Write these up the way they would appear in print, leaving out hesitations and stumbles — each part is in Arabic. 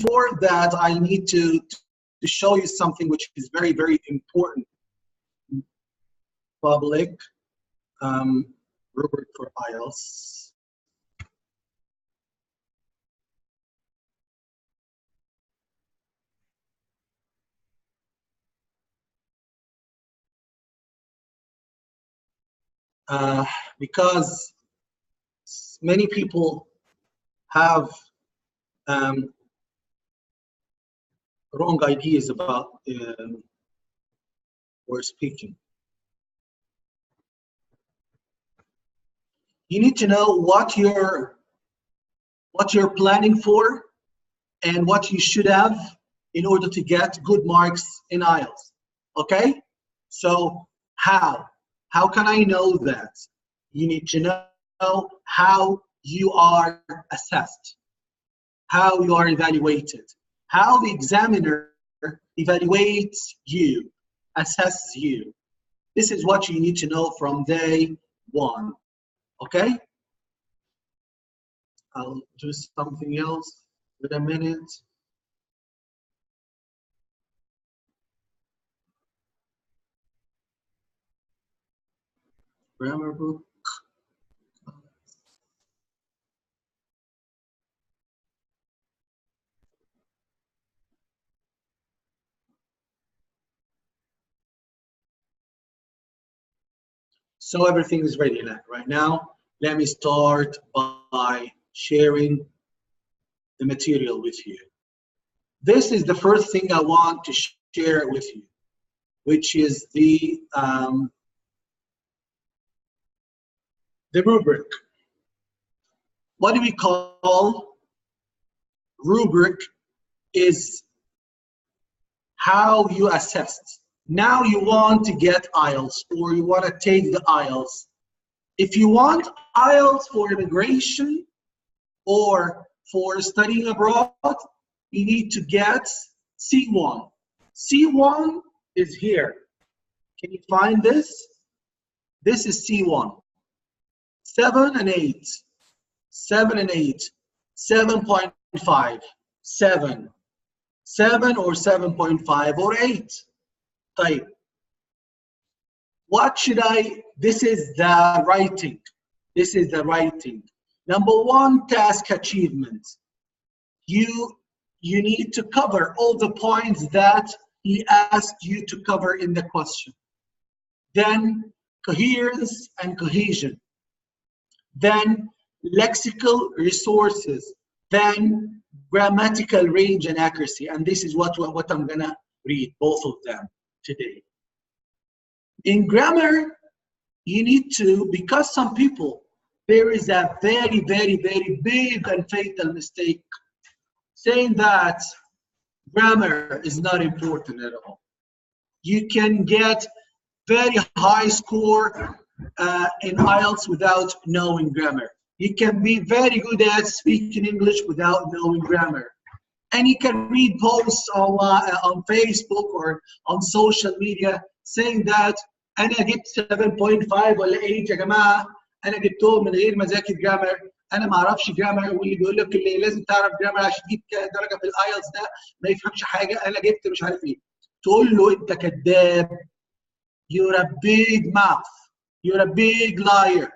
before that, I need to show you something which is very, very important. Public rubric for IELTS. Because many people have wrong ideas about or speaking. You need to know what you're planning for and what you should have in order to get good marks in IELTS. Okay? So how can I know that? You need to know how you are assessed, how you are evaluated, how the examiner evaluates you, assesses you. This is what you need to know from day one. Okay? I'll do something else with a minute. Grammar book. So everything is ready right now. Let me start by sharing the material with you. This is the first thing I want to share with you, which is the rubric. What do we call rubric? Is how you assess. Now you want to get IELTS, or you want to take the IELTS. If you want IELTS for immigration or for studying abroad, you need to get C1. C1 is here. Can you find this? This is C1. 7 and 8. 7 and 8. 7.5. 7. 7 or 7.5 or 8. Type. What should I? This is the writing. This is the writing. Number one, task achievement. You need to cover all the points that he asked you to cover in the question. Then coherence and cohesion. Then lexical resources. Then grammatical range and accuracy. And this is what I'm gonna read, both of them today. In grammar, you need to, because some people, there is a very, very, very big and fatal mistake saying that grammar is not important at all. You can get very high score in IELTS without knowing grammar. You can be very good at speaking English without knowing grammar. And you can read posts on Facebook or on social media saying that أنا جبت 7.5 ولا 8 يا جماعة، أنا جبتهم من غير ما أذاكر جرامر، أنا ما أعرفش جرامر، واللي بيقول لك اللي لازم تعرف جرامر عشان تجيب درجة في الآيلتس ده ما يفهمش حاجة، أنا جبت مش عارف إيه. تقول له أنت كذاب. You're a big mouth. You're a big liar.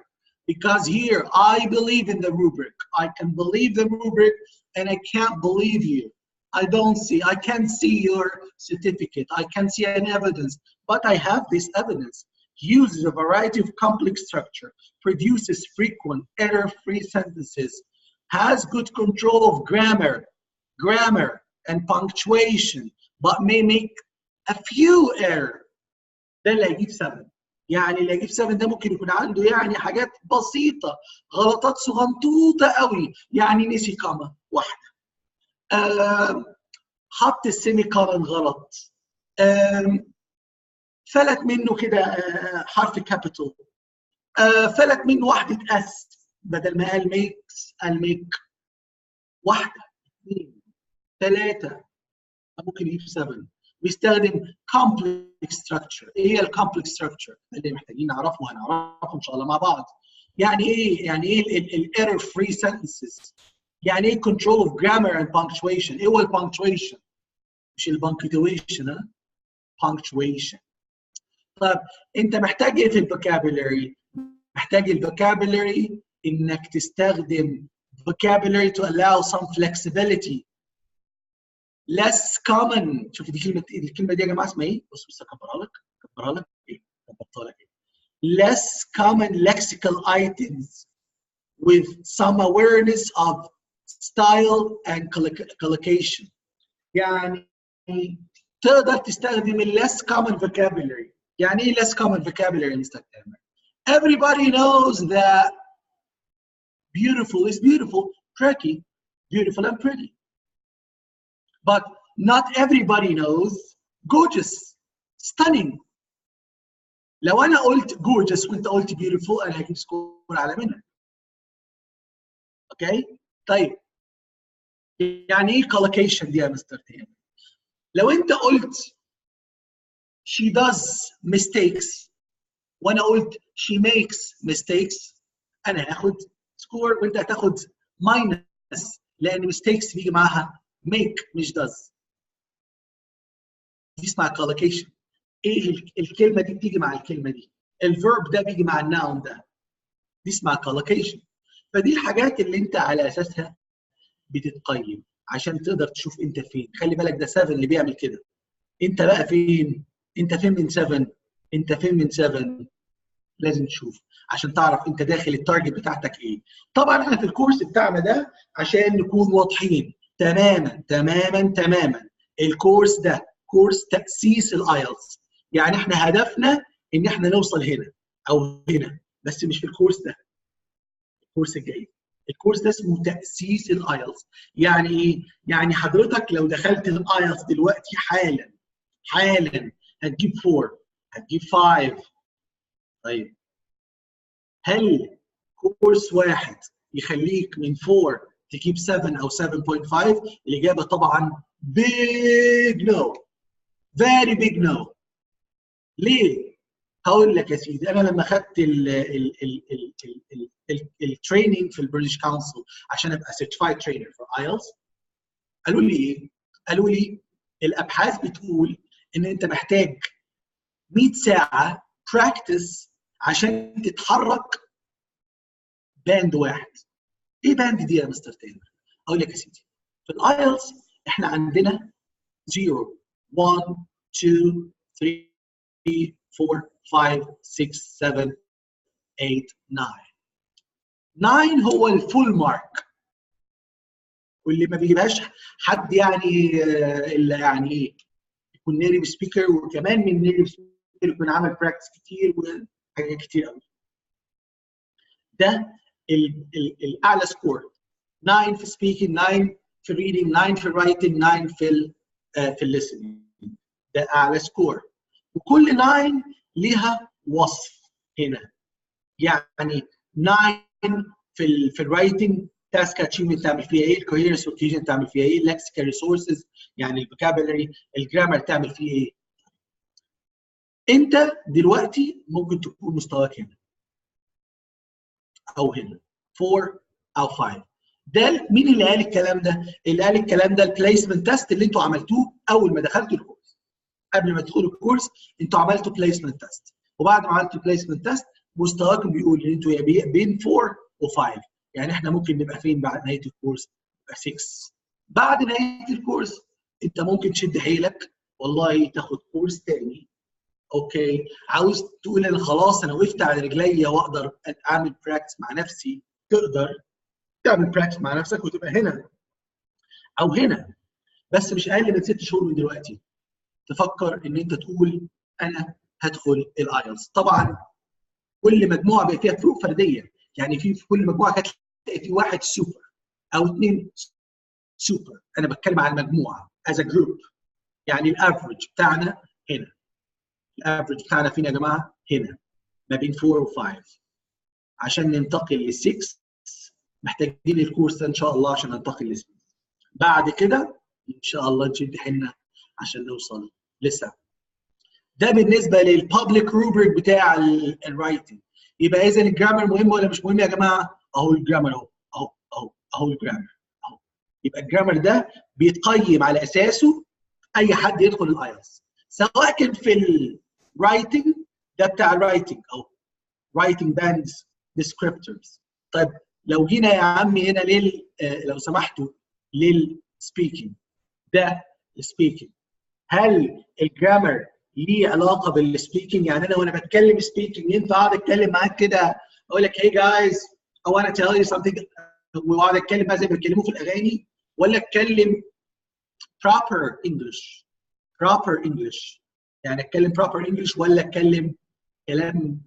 Because here I believe in the rubric. I can believe the rubric and I can't believe you. I can't see your certificate. I can't see any evidence, but I have this evidence. Uses a variety of complex structure, produces frequent error-free sentences, has good control of grammar and punctuation, but may make a few errors. ده اللي هيجيب 7. يعني اللي هيجيب 7 ده ممكن يكون عنده يعني حاجات بسيطة، غلطات صغنطوطة قوي، يعني نسي كاما واحدة. حط السيمي كولن غلط، فلت منه كده حرف كابيتال، فلت منه واحدة اس بدل ما قال ميكس قال ميك. واحدة 2 3 ممكن يجيب 7. بيستخدم complex structure. ايه هي الكومبلكس structure اللي محتاجين نعرفه وهنعرفه ان شاء الله مع بعض. يعني ايه؟ يعني ايه الايرور فري sentences؟ يعني ايه control of grammar and punctuation؟ ايه هو البانكتويشن؟ مش البانكتويشن، ها؟ punctuation. طيب انت محتاج ايه في الفوكابولري؟ محتاج الفوكابولري انك تستخدم vocabulary to allow some flexibility. less common. شوف دي الكلمه دي يا جماعه اسمها ايه؟ بص اكبرها لك ايه؟ كبرتها لك ايه؟ less common lexical items with some awareness of style and collocation. يعني تقدر تستخدم less common vocabulary. يعني ايه less common vocabulary يا مستر تامر؟ Everybody knows that beautiful is beautiful, pretty, beautiful and pretty. But not everybody knows gorgeous, stunning. لو انا قلت gorgeous وانت قلت beautiful انا هجيب سكور اعلى منك. اوكي؟ طيب يعني ايه collocation دي يا مستر تامر؟ لو انت قلت she does mistakes وانا قلت she makes mistakes انا هاخد سكور وانت هتاخد ماينس لان mistakes بيجي معاها make مش does. دي اسمها collocation. ايه الكلمه دي بتيجي مع الكلمه دي، الفيرب ده بيجي مع الناون ده، دي اسمها collocation. فدي الحاجات اللي انت على اساسها بتتقيم عشان تقدر تشوف انت فين. خلي بالك ده 7 اللي بيعمل كده. انت بقى فين؟ انت فين من 7؟ انت فين من 7؟ لازم تشوف عشان تعرف انت داخل التارجت بتاعتك ايه. طبعا احنا في الكورس بتاعنا ده عشان نكون واضحين تماما تماما تماما، الكورس ده كورس تأسيس الايلتس. يعني احنا هدفنا ان احنا نوصل هنا او هنا، بس مش في الكورس ده، الكورس الجاي. الكورس ده اسمه تأسيس الايلتس. يعني ايه؟ يعني حضرتك لو دخلت الايلتس دلوقتي حالا هتجيب 4 هتجيب 5. طيب هل كورس واحد يخليك من 4 تجيب 7 او 7.5؟ الاجابه طبعا big no, very big no. ليه؟ هقول لك يا سيدي. انا لما خدت التريننج في البريتش كونسل عشان ابقى سيرتيفايد ترينر في ايلتس، قالوا لي ايه؟ قالوا لي الابحاث بتقول ان انت محتاج 100 ساعه براكتس عشان تتحرك باند واحد. ايه باند دي يا مستر تامر؟ اقول لك يا سيدي، في الايلتس احنا عندنا 0 1 2 3 4 5 6 7 8 9. 9 هو الفول مارك، واللي ما بيجيبهاش حد يعني الا يعني ايه، يكون نيتيف سبيكر، وكمان من نيتيف سبيكر يكون عمل براكتس كتير وحاجات كتير قوي. ده الاعلى سكور. 9 في سبيكينج، 9 في ريدنج، 9 في رايتنج، 9 في الليسننج. ده اعلى سكور. وكل 9 ليها وصف هنا. يعني 9 في الرايتنج تاسك اتشيفمنت تعمل فيها ايه، الكوهيرنس والكوهيجن تعمل فيها ايه، اللكسيكال ريسورسز يعني الفوكابولري، الجرامر تعمل فيه ايه. انت دلوقتي ممكن تكون مستواك هنا او هنا 4 او 5. ده مين اللي قال الكلام ده؟ اللي قال الكلام ده البليسمنت تيست اللي انتوا عملتوه اول ما دخلتوا الكورس. قبل ما تدخلوا الكورس انتوا عملتوا بليسمنت تيست، وبعد ما عملتوا بليسمنت تيست مستواكم بيقول ان انتوا بين 4 و5. يعني احنا ممكن نبقى فين بعد نهايه الكورس؟ نبقى 6. بعد نهايه الكورس انت ممكن تشد حيلك والله تاخد كورس تاني. اوكي، عاوز تقول انا خلاص انا وقفت على رجليا واقدر اعمل براكتس مع نفسي، تقدر تعمل براكتس مع نفسك وتبقى هنا او هنا، بس مش اقل من 6 شهور من دلوقتي تفكر ان انت تقول انا هدخل الايلتس. طبعا كل مجموعه بقى فيها فروق فرديه، يعني في كل مجموعه هتلاقي في واحد سوبر او 2 سوبر. انا بتكلم عن المجموعه از جروب. يعني الافرج بتاعنا هنا، الافرج بتاعنا فين يا جماعه؟ هنا ما بين 4 و5. عشان ننتقل ل 6 محتاجين الكورس ده ان شاء الله عشان ننتقل ل 6. بعد كده ان شاء الله نشد حيلنا عشان نوصل ل7. ده بالنسبه للبابليك روبريك بتاع الرايتنج. يبقى اذا الجرامر مهم ولا مش مهم يا جماعه؟ اهو الجرامر اهو الجرامر. يبقى الجرامر ده بيتقيم على اساسه اي حد يدخل الايلتس، سواء كان في الرايتنج، ده بتاع الرايتنج او رايتنج باندز ديسكريبتورز. طيب لو جينا يا عمي هنا لو سمحتوا للسبيكينج، ده السبيكينج، هل الجرامر ليه علاقه بالسبيكينج؟ يعني انا وانا بتكلم سبيكينج ينفع اقعد اتكلم معاك كده اقول لك hey guys I want to tell you something واقعد اتكلم بقى زي ما بيتكلموا في الاغاني، ولا اتكلم proper English يعني اتكلم proper English ولا اتكلم كلام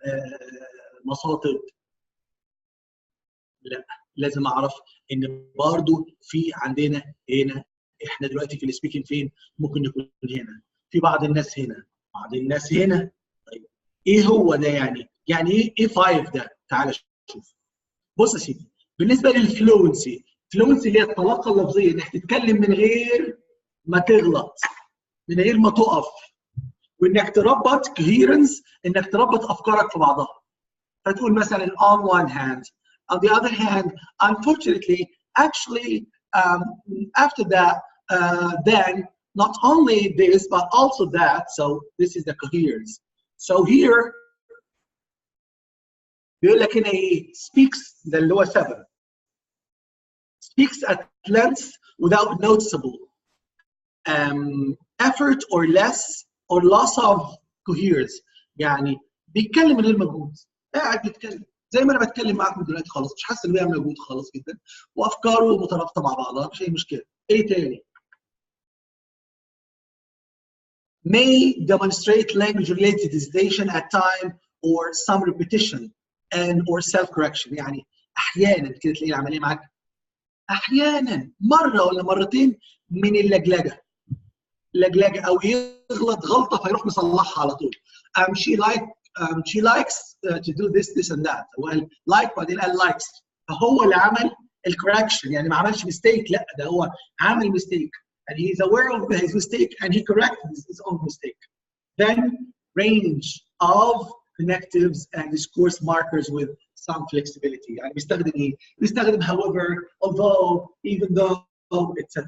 مصاطب؟ لا، لازم اعرف ان برضو في عندنا هنا، احنا دلوقتي في السبيكينج فين؟ ممكن نكون هنا، في بعض الناس هنا، بعض الناس هنا. طيب ايه هو ده يعني؟ يعني ايه 5 ده؟ تعالى شوف. بص يا سيدي، بالنسبه للفلونسي، الفلونسي اللي هي الطلاقه اللفظيه، انك تتكلم من غير ما تغلط، من غير ما تقف، وانك تربط coherence، انك تربط افكارك في بعضها. فتقول مثلا on one hand, on the other hand, unfortunately, actually, after that, then not only this but also that. So this is the coherence. So here بيقول لك هنا ايه؟ speaks ده اللي هو 7 speaks at length without noticeable effort or loss of coherence. يعني بيتكلم من غير مجهود، قاعد بيتكلم زي ما انا بتكلم معاكم دلوقتي خالص، مش حاسس انه بيعمل مجهود خالص جدا، وافكاره مترابطه مع بعضها، مفيش اي مشكله. ايه تاني؟ may demonstrate language related hesitation at time or some repetition and or self correction. يعني احيانا كده تلاقي العمليه معاك احيانا مره ولا مرتين من اللجلجه او يغلط غلطه فيروح مصلحها على طول. she likes to do this and that. وقال like بعدين قال likes، فهو اللي عمل الكوركشن، يعني ما عملش ميستيك، لا ده هو عمل ميستيك and he is aware of his mistake and he corrected his own mistake. Then range of connectives and discourse markers with some flexibility. يعني بيستخدم ايه؟ بيستخدم however, although, even though, etc.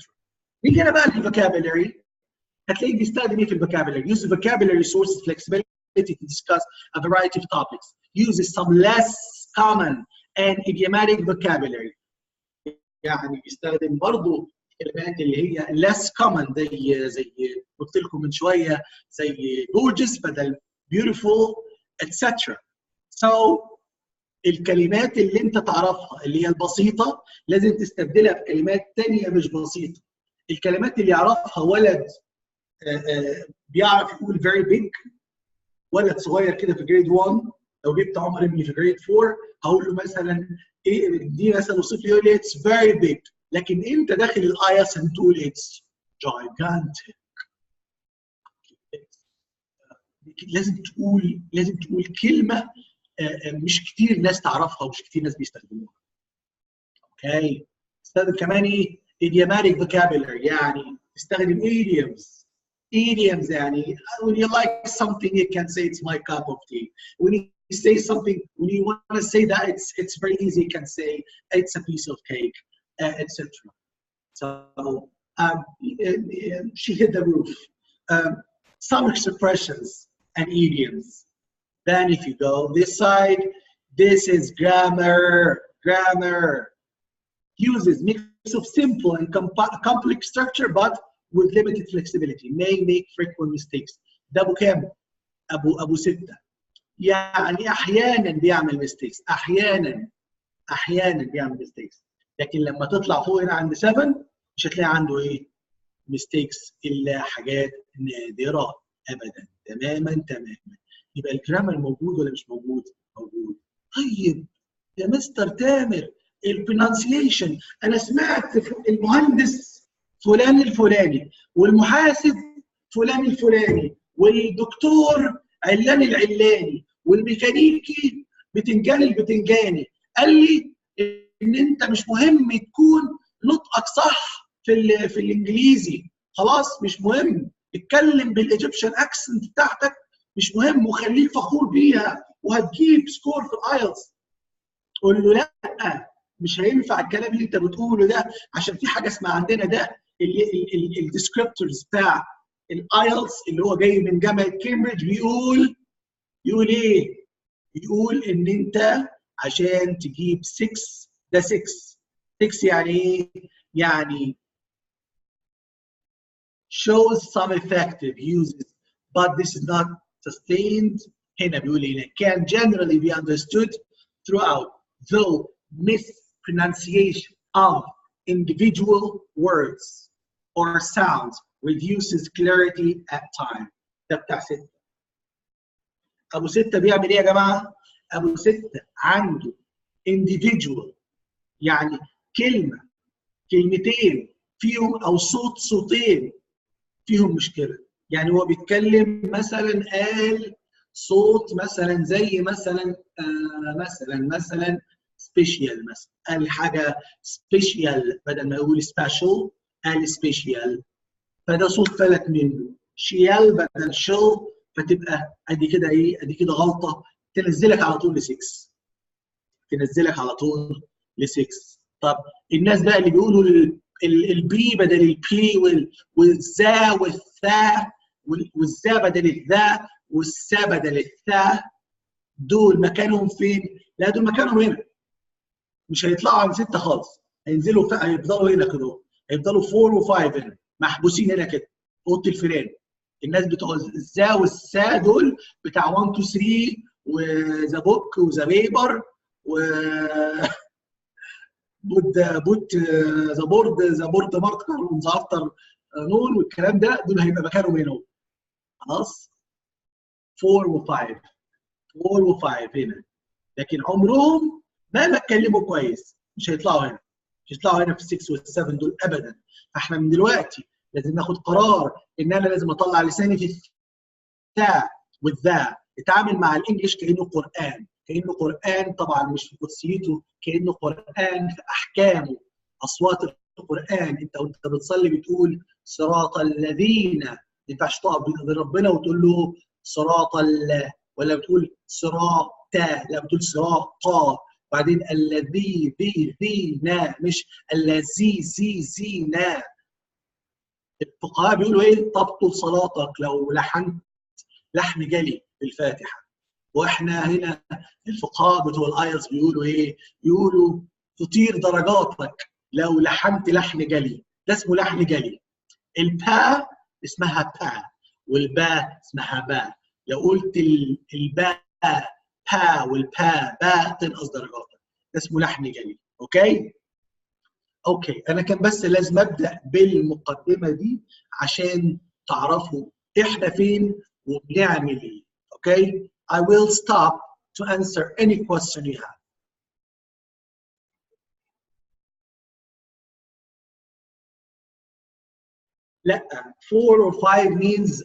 نيجي هنا بقى للفوكابولري، هتلاقيه بيستخدم ايه في الفوكابولري؟ use vocabulary sources flexibility to discuss a variety of topics. Uses some less common and idiomatic vocabulary. يعني بيستخدم برضه الكلمات اللي هي less common، زي قلت لكم من شويه، زي gorgeous بدل beautiful etc. So الكلمات اللي انت تعرفها اللي هي البسيطه لازم تستبدلها بكلمات ثانيه مش بسيطه. الكلمات اللي يعرفها ولد بيعرف يقول very big، ولد صغير كده في جريد 1، لو جبت عمر ابني في جريد 4 هقول له مثلا ايه دي، مثلا وصف لي يقول لي it's very big، لكن انت داخل الايس هتقول it's gigantic. لازم تقول كلمه مش كتير ناس تعرفها ومش كتير ناس بيستخدموها. اوكي، استخدم كمان ايه؟ idiomatic vocabulary، يعني استخدم idioms يعني when you like something you can say it's my cup of tea. When you say something, when you want to say that it's very easy, you can say it's a piece of cake, etc. So she hit the roof. Some expressions and idioms. Then if you go this side, this is grammar. Uses mix of simple and complex structure but with limited flexibility. May make frequent mistakes. ده ابو كام؟ ابو 6. يعني احيانا بيعمل mistakes، احيانا بيعمل mistakes، لكن لما تطلع فوق هنا عند 7 مش هتلاقي عنده ايه؟ mistakes الا حاجات نادره ابدا. تماما. يبقى الجرامر موجود ولا مش موجود؟ موجود. طيب يا مستر تامر البرونسيشن، انا سمعت المهندس فلان الفلاني والمحاسب فلان الفلاني والدكتور علان العلاني والميكانيكي بتنجان البتنجاني قال لي ان انت مش مهم تكون نطقك صح في الانجليزي، خلاص مش مهم، اتكلم بالايجيبشن اكسنت بتاعتك مش مهم، وخليك فخور بيها وهتجيب سكور في الايلتس. قول له لا، مش هينفع الكلام اللي انت بتقوله ده، عشان في حاجه اسمها عندنا ده الديسكريبتورز بتاع الايلتس اللي هو جاي من جامعه كامبريدج، يقول ايه؟ يقول ان انت عشان تجيب 6، ده 6 يعني ايه؟ يعني shows some effective uses but this is not sustained. هنا بيقول هنا can generally be understood throughout though mispronunciation of individual words or sounds reduces clarity at time. ده بتاع 6. ابو 6 بيعمل ايه يا جماعه؟ ابو 6 عنده individual، يعني كلمه كلمتين فيهم او صوتين فيهم مشكله. يعني هو بيتكلم مثلا قال صوت مثلا زي مثلا مثلا سبيشال، مثلا قال حاجه سبيشال بدل ما يقول سبيشال قال سبيشال، فده صوت فلت منه. شيال بدل شو، فتبقى ادي كده ايه؟ ادي كده غلطه تنزلك على طول ل6، تنزلك على طول ل6. طب الناس بقى اللي بيقولوا البي بدل البي والذا والثا والذا بدل الذا والسا بدل الثا، دول مكانهم فين؟ لا دول مكانهم هنا، مش هيطلعوا عن 6 خالص، هينزلوا هيفضلوا هنا كده، هيفضلوا 4 و5 هنا محبوسين هنا كده اوضه الفيران. الناس بتوع الذا والسا دول بتاع 1 2 3 وذا بوك وذا بيبر و بوت ذا بورد ماركر وذا افتر نون والكلام ده، دول هيبقى مكانهم هنا خلاص. 4 و5 4 و5 هنا، لكن عمرهم مهما اتكلموا كويس مش هيطلعوا هنا، مش هيطلعوا هنا في ال6 وال7 دول ابدا. فاحنا من دلوقتي لازم ناخد قرار ان انا لازم اطلع لساني في الثاء والذا، اتعامل مع الانجليش كانه قران، كانه قران، طبعا مش في قدسيته، كانه قران في احكامه، اصوات القران. انت وانت بتصلي بتقول صراط الذين، ما ينفعش تقف بين ربنا وتقول له صراط الله، ولا بتقول صراط، لا بتقول صراط، وبعدين الذي ذينا، مش الذي زينا. الفقهاء بيقولوا ايه؟ تبطل صلاتك لو لحنت لحن جلي في الفاتحه. واحنا هنا الفقهاء بتوع الايلتس بيقولوا ايه؟ بيقولوا تطير درجاتك لو لحنت لحن جلي، ده اسمه لحن جلي. الباء اسمها با والباء اسمها با، لو قلت الباء با والباء با تنقص درجاتك، ده اسمه لحن جلي. اوكي؟ اوكي، انا كان بس لازم ابدا بالمقدمه دي عشان تعرفوا احنا فين وبنعمل ايه. اوكي؟ I will stop to answer any question you have. لا 4 or 5 means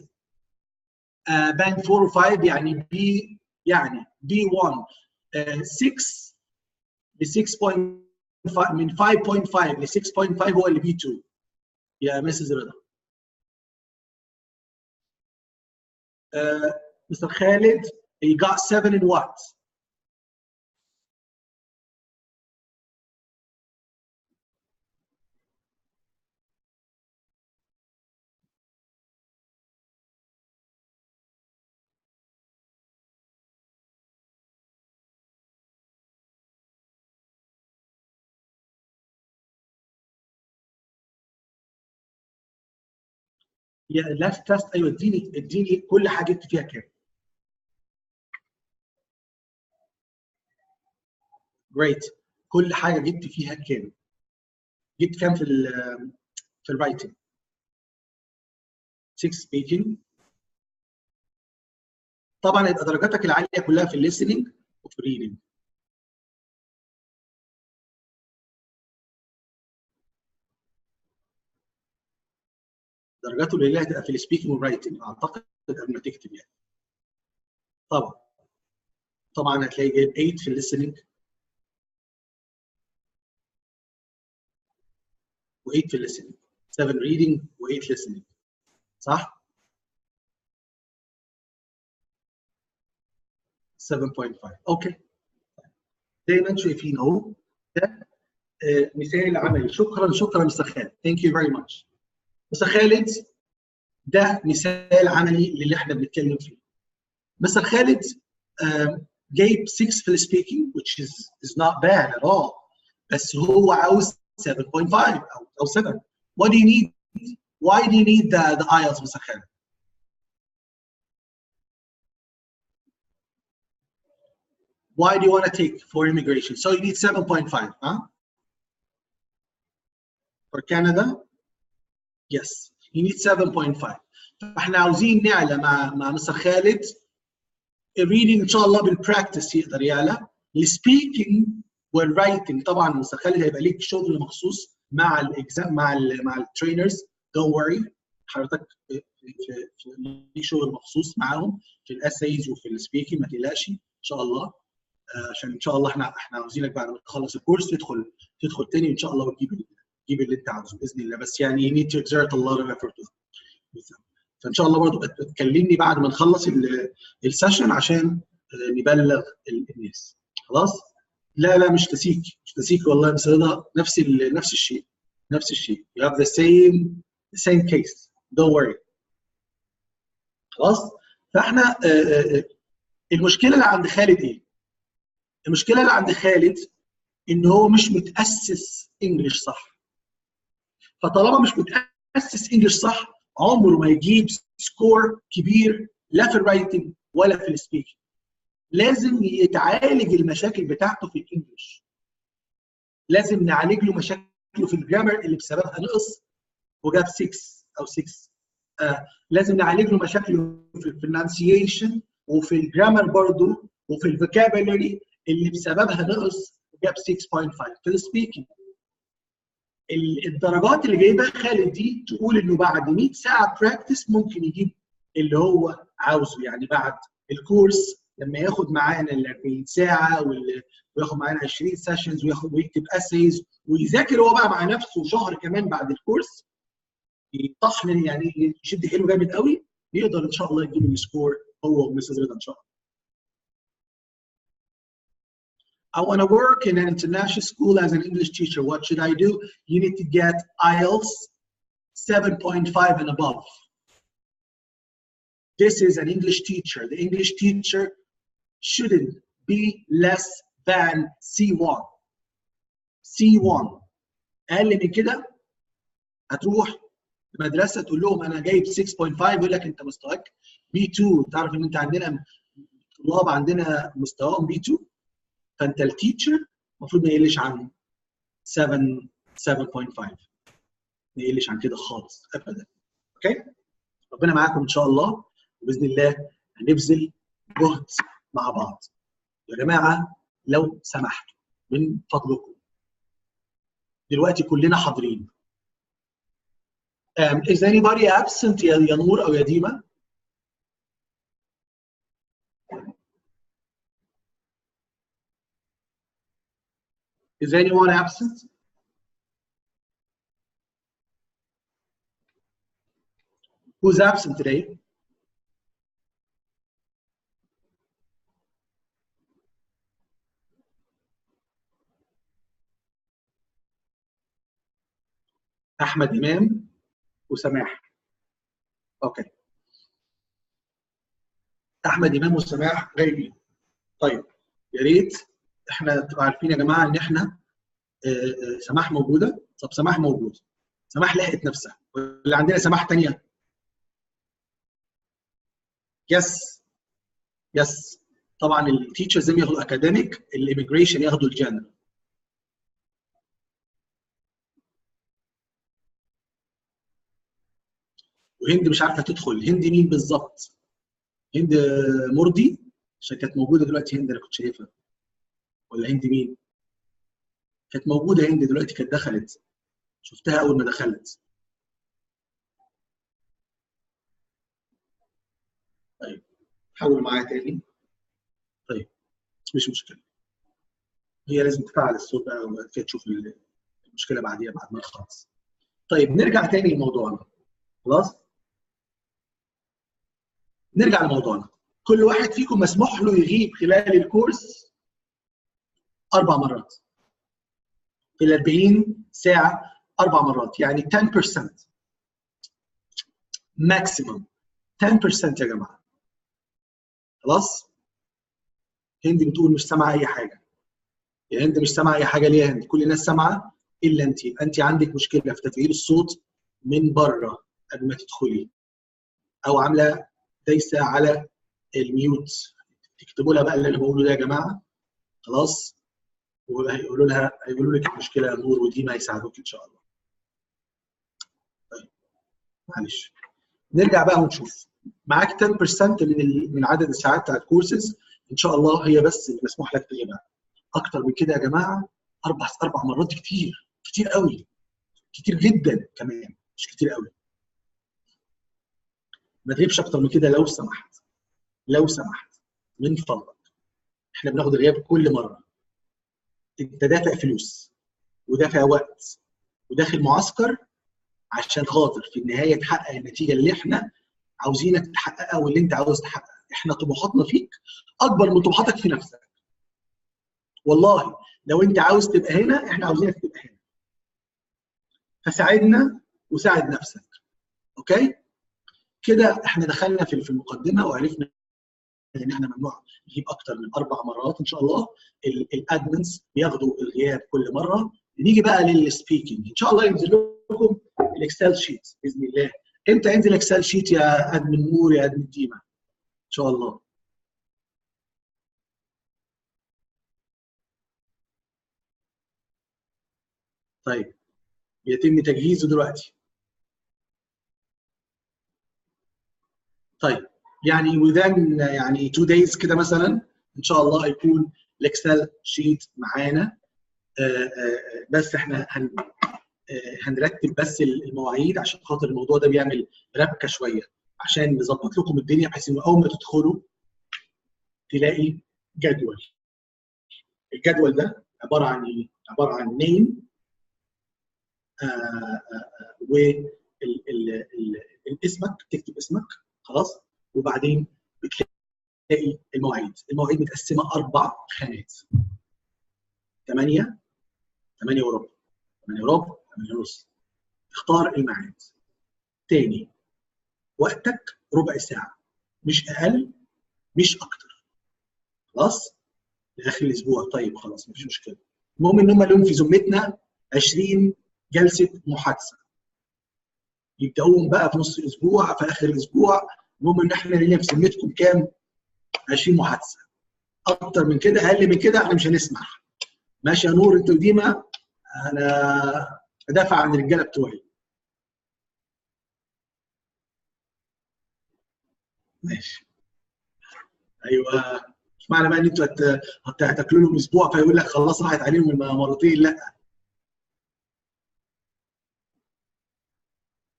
band 4 or 5 يعني B، يعني B1 6 ل 6.5، من 5.5 ل 6.5 هو اللي B2 يا مسز رضا. Mr. Khalid, he got 7 in what? يا last test، ايوه اديني كل حاجه جبت فيها كام. Great. كل حاجه جبت فيها كام؟ جبت كام في الرايتنج؟ 6 speaking. طبعا يبقى درجاتك العاليه كلها في الليسننج وفي الريدنج. درجاته القليله هتبقى في السبيكنج والرايتنج اعتقد قبل ما تكتب يعني. طبعا هتلاقي جايب 8 في الليسننج و8 في الليسننج، 7 ريدنج و8 listening، صح؟ 7.5. اوكي، زي ما انتم شايفين اهو، ده مثال عملي. شكرا مستر خالد. ثانك يو فيري ماتش. مستر خالد ده مثال عملي للي احنا بنتكلم فيه. مستر خالد جايب 6 في السبيكينج which is not bad at all. بس هو عاوز 7.5 او 7. What do you need? Why do you need the IELTS, مستر خالد؟ Why do you want to take for immigration? So you need 7.5, huh? For Canada? Yes, you need 7.5. فاحنا عاوزين نعلى مع مستر خالد الريدنج ان شاء الله بالبراكتس يقدر يعلى. السبيكينج والرايتنج طبعا مستر خالد هيبقى ليك شغل مخصوص مع الاكزام مع الترينرز. دونت وري حضرتك ليك شغل مخصوص معاهم في الاسايز وفي السبيكينج، ما تقلقش ان شاء الله. عشان ان شاء الله احنا عاوزينك بعد ما تخلص الكورس تدخل تاني ان شاء الله وتجيب اللي انت عاوزه باذن الله. بس يعني you need to exert a lot of effort. فان شاء الله برضه تكلمني بعد ما نخلص السيشن عشان نبلغ الناس. خلاص؟ لا مش تسيك والله بس رضا نفس الشيء. You have the same case. Don't worry. خلاص؟ فاحنا المشكله اللي عند خالد ايه؟ المشكله اللي عند خالد ان هو مش متاسس انجلش صح. فطالما مش متاسس انجلش صح عمره ما يجيب سكور كبير لا في الرايتنج ولا في السبيكينج. لازم يتعالج المشاكل بتاعته في الانجلش. لازم نعالج له مشاكله في الجرامر اللي بسببها نقص وجاب 6 او 6. لازم نعالج له مشاكله في البرونانسيشن وفي الجرامر برضه وفي الفوكابولري اللي بسببها نقص وجاب 6.5. في السبيكينج الدرجات اللي جايبها خالد دي تقول انه بعد 100 ساعه براكتس ممكن يجيب اللي هو عاوزه. يعني بعد الكورس لما ياخد معانا ال 40 ساعه وياخد معانا 20 سيشنز ويكتب اسايز ويذاكر هو بقى مع نفسه شهر كمان بعد الكورس يطحن يعني يشد حيله جامد قوي يقدر ان شاء الله يجيب السكور هو ومسز رضا ان شاء الله. I want to work in an international school as an English teacher. What should I do? You need to get IELTS 7.5 and above. This is an English teacher. The English teacher shouldn't be less than C1. C1. أقل من كده هتروح المدرسة تقول لهم أنا جايب 6.5 يقول لك أنت مستواك B2. تعرف إن أنت عندنا طلاب عندنا مستواهم B2. فانت التيتشر المفروض ما يقلش عن 7.5 ما يقلش عن كده خالص ابدا. اوكي؟ ربنا معاكم ان شاء الله وباذن الله هنبذل جهد مع بعض. يا جماعه لو سمحتوا من فضلكم دلوقتي كلنا حاضرين. Is anybody absent يا نور او يا ديما؟ Is anyone absent? Who's absent today? أحمد إمام وسماح. أوكي. أحمد إمام وسماح غايبين. طيب يا ريت احنا تبقوا عارفين يا جماعه ان احنا سماح موجوده. طب سماح موجوده. سماح لحقت نفسها ولا عندنا سماح ثانيه؟ يس طبعا التيتشرز لازم ياخدوا اكاديميك، الاميجريشن ياخدوا الجنرال. وهند مش عارفه تدخل. هند مين بالظبط؟ هند مرضي عشان كانت موجوده دلوقتي. هند انا كنت شايفها ولا هند مين؟ كانت موجوده هند دلوقتي كانت دخلت. شفتها اول ما دخلت. طيب حاول معايا تاني. طيب مش مشكله. هي لازم تفعل الصوت بقى وبعد كده تشوف المشكله بعديها بعد ما نخلص. طيب نرجع تاني لموضوعنا. خلاص؟ نرجع لموضوعنا. كل واحد فيكم مسموح له يغيب خلال الكورس 4 مرات. في ال 40 ساعه 4 مرات، يعني 10% ماكسيموم، 10% يا جماعه. خلاص؟ هند بتقول مش سامعه اي حاجه. يا هند مش سامعه اي حاجه ليه يا هند؟ كل الناس سامعه الا انت، انت عندك مشكله في تفعيل الصوت من بره قبل ما تدخلي، او عامله دايسه على الميوت. تكتبوا لها بقى اللي انا بقوله ده يا جماعه. خلاص؟ هيقولوا لك المشكله يا نور وديما هيساعدوك ان شاء الله. طيب معلش نرجع بقى ونشوف. معاك 10% من عدد الساعات بتاعت الكورسز ان شاء الله، هي بس اللي مسموح لك تغيبها. اكتر من كده يا جماعه 4 مرات كتير، كتير قوي، كتير جدا كمان، مش كتير قوي. ما تغيبش اكتر من كده لو سمحت، لو سمحت من فضلك. احنا بناخد الغياب كل مره. انت دافع فلوس ودافع وقت وداخل معسكر عشان خاطر في النهايه تحقق النتيجه اللي احنا عاوزينك تحققها واللي انت عاوز تحققها. احنا طموحاتنا فيك اكبر من طموحاتك في نفسك. والله لو انت عاوز تبقى هنا احنا عاوزينك تبقى هنا. فساعدنا وساعد نفسك. اوكي؟ كده احنا دخلنا في المقدمه وعرفنا ان احنا ممنوع نجيب اكتر من 4 مرات ان شاء الله. الادمنز بياخدوا الغياب كل مره. نيجي بقى للسبيكينج. ان شاء الله ينزل لكم الاكسل شيت باذن الله. امتى ينزل اكسل شيت يا ادمن نور يا ادمن ديما؟ ان شاء الله. طيب يتم تجهيزه دلوقتي. طيب يعني within يعني 2 days كده مثلا ان شاء الله هيكون الاكسل شيت معانا. بس احنا هنرتب بس المواعيد عشان خاطر الموضوع ده بيعمل ربكه شويه، عشان نظبط لكم الدنيا بحيث انه اول ما تدخلوا تلاقي جدول. الجدول ده عباره عن ايه؟ عباره عن نيم واسمك، تكتب اسمك خلاص، وبعدين بتلاقي المواعيد. المواعيد متقسمه 4 خانات. 8 8 وربع 8 وربع 8 ونص. اختار الميعاد. تاني وقتك ربع ساعه، مش اقل مش اكتر. خلاص؟ لاخر الاسبوع. طيب خلاص مفيش مشكله. المهم ان هم لهم في ذمتنا 20 جلسه محادثه. يبداوهم بقى في نص الاسبوع في اخر الاسبوع. المهم ان احنا لينا في ذمتكم كام؟ 20 محادثه. اكتر من كده اقل من كده احنا مش هنسمح. ماشي يا نور انت وديما؟ انا بدافع عن الرجاله بتوعي. ماشي. ايوه. مش معنى بقى ان انتوا هتاكلوا لهم اسبوع فيقول لك خلاص راحت عليهم مرتين، لا.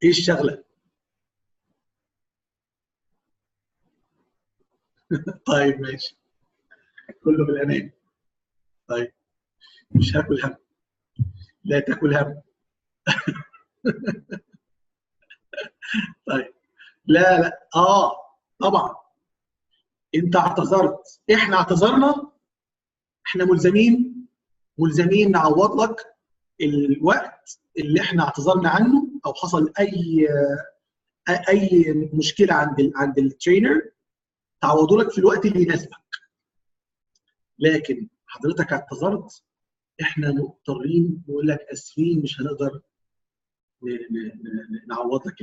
ايه الشغله؟ طيب ماشي. كله بالامان. طيب مش هاكل هم. لا تاكل هم. طيب. لا لا طبعا انت اعتذرت، احنا اعتذرنا، احنا ملزمين نعوض لك الوقت اللي احنا اعتذرنا عنه، او حصل اي مشكله عند الترينر تعوضوا لك في الوقت اللي يناسبك. لكن حضرتك اعتذرت، احنا مضطرين نقول لك اسفين، مش هنقدر نعوض لك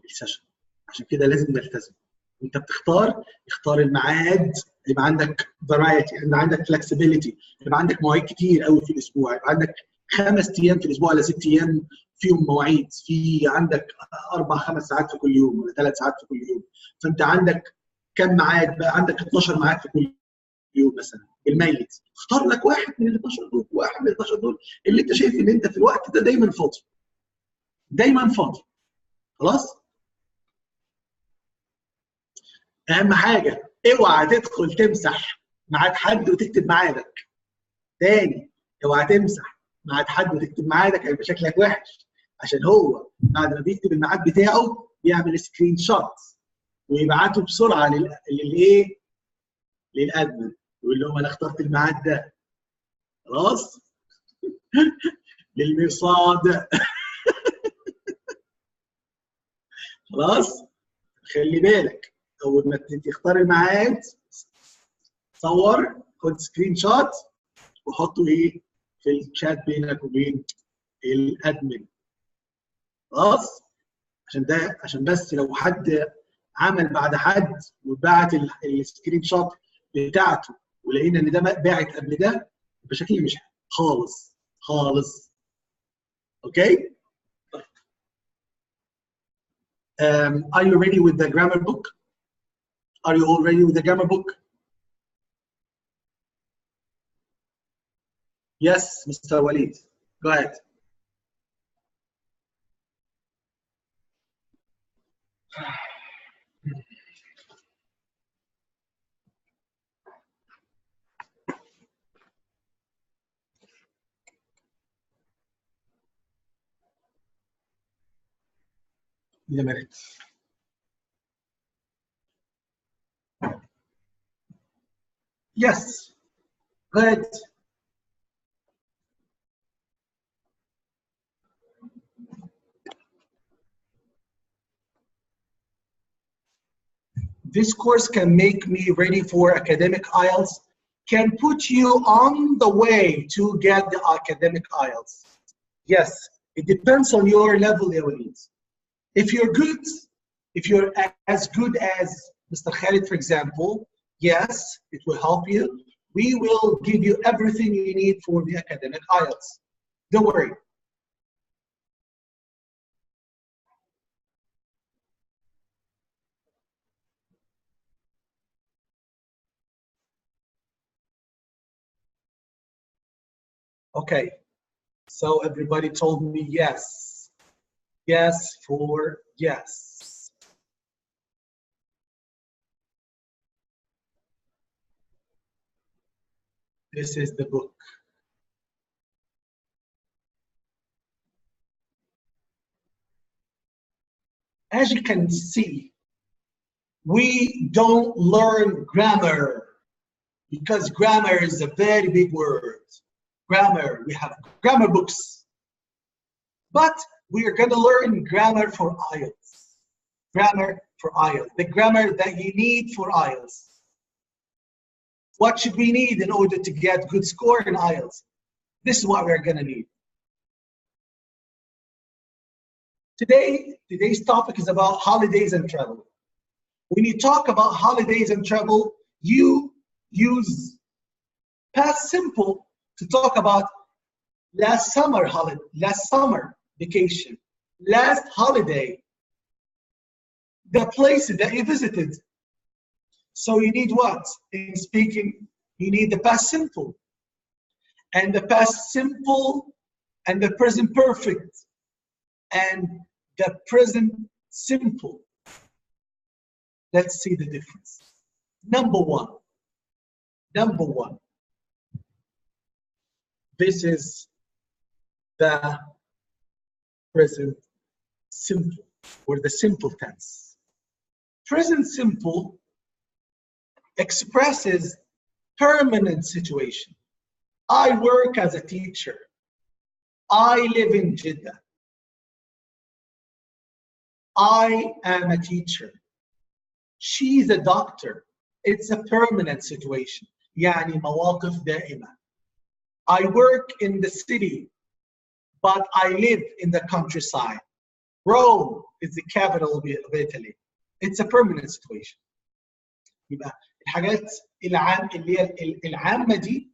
السيشن. عشان كده لازم نلتزم. وانت بتختار، اختار الميعاد. يبقى عندك فرايتي، يبقى عندك فلكسبيليتي، يبقى عندك مواعيد كتير قوي في الاسبوع، يبقى عندك 5 ايام في الاسبوع ولا 6 ايام فيهم مواعيد، في عندك 4 5 ساعات في كل يوم ولا 3 ساعات في كل يوم. فانت عندك كم ميعاد بقى؟ عندك 12 ميعاد في كل يوم مثلا. الميت اختار لك واحد من ال 12 دول، واحد من ال 12 دول اللي انت شايف ان انت في الوقت ده دايما فاضي، دايما فاضي. خلاص؟ اهم حاجه اوعى تدخل تمسح ميعاد حد وتكتب ميعادك. تاني، اوعى تمسح ميعاد حد وتكتب ميعادك، هيبقى شكلك وحش. عشان هو بعد ما بيكتب الميعاد بتاعه بيعمل سكرين شوت ويبعته بسرعه للايه؟ للادمن، يقول لهم انا اخترت الميعاد ده. خلاص للمرصاد. خلاص خلي بالك اول ما تختار الميعاد صور، خد سكرين شوت وحطه ايه في الشات بينك وبين الادمن. خلاص عشان بس لو حد عمل بعد حد وبعت السكرين شوت بتاعته ولقينا ان ده باعت قبل ده يبقى شكلي مش حلو خالص خالص. اوكي. Are you ready with the grammar book? Are you all ready with the grammar book? Yes, Mr. Walid. Go ahead. Need a minute. Yes. Go ahead. This course can make me ready for academic IELTS, can put you on the way to get the academic IELTS. Yes, it depends on your level, Walid. If you're good, if you're as good as Mr. Khalid, for example, yes, it will help you. We will give you everything you need for the academic IELTS. Don't worry. Okay, so everybody told me yes. Yes for yes. This is the book. As you can see, we don't learn grammar because grammar is a very big word. Grammar, we have grammar books. But we are going to learn grammar for IELTS. Grammar for IELTS. The grammar that you need for IELTS. What should we need in order to get good score in IELTS? This is what we're going to need. Today's topic is about holidays and travel. When you talk about holidays and travel, you use past simple to talk about last summer holiday, last summer vacation, last holiday, the places that you visited. So you need what? In speaking, you need the past simple. And the past simple and the present perfect and the present simple. Let's see the difference. Number one. This is the present simple or the simple tense. Present simple expresses permanent situation. I work as a teacher. I live in Jeddah. I am a teacher. She's a doctor. It's a permanent situation. يعني مواقف دائمة. I work in the city, but I live in the countryside. Rome is the capital of Italy. It's a permanent situation. يبقى الحاجات اللي هي العامة دي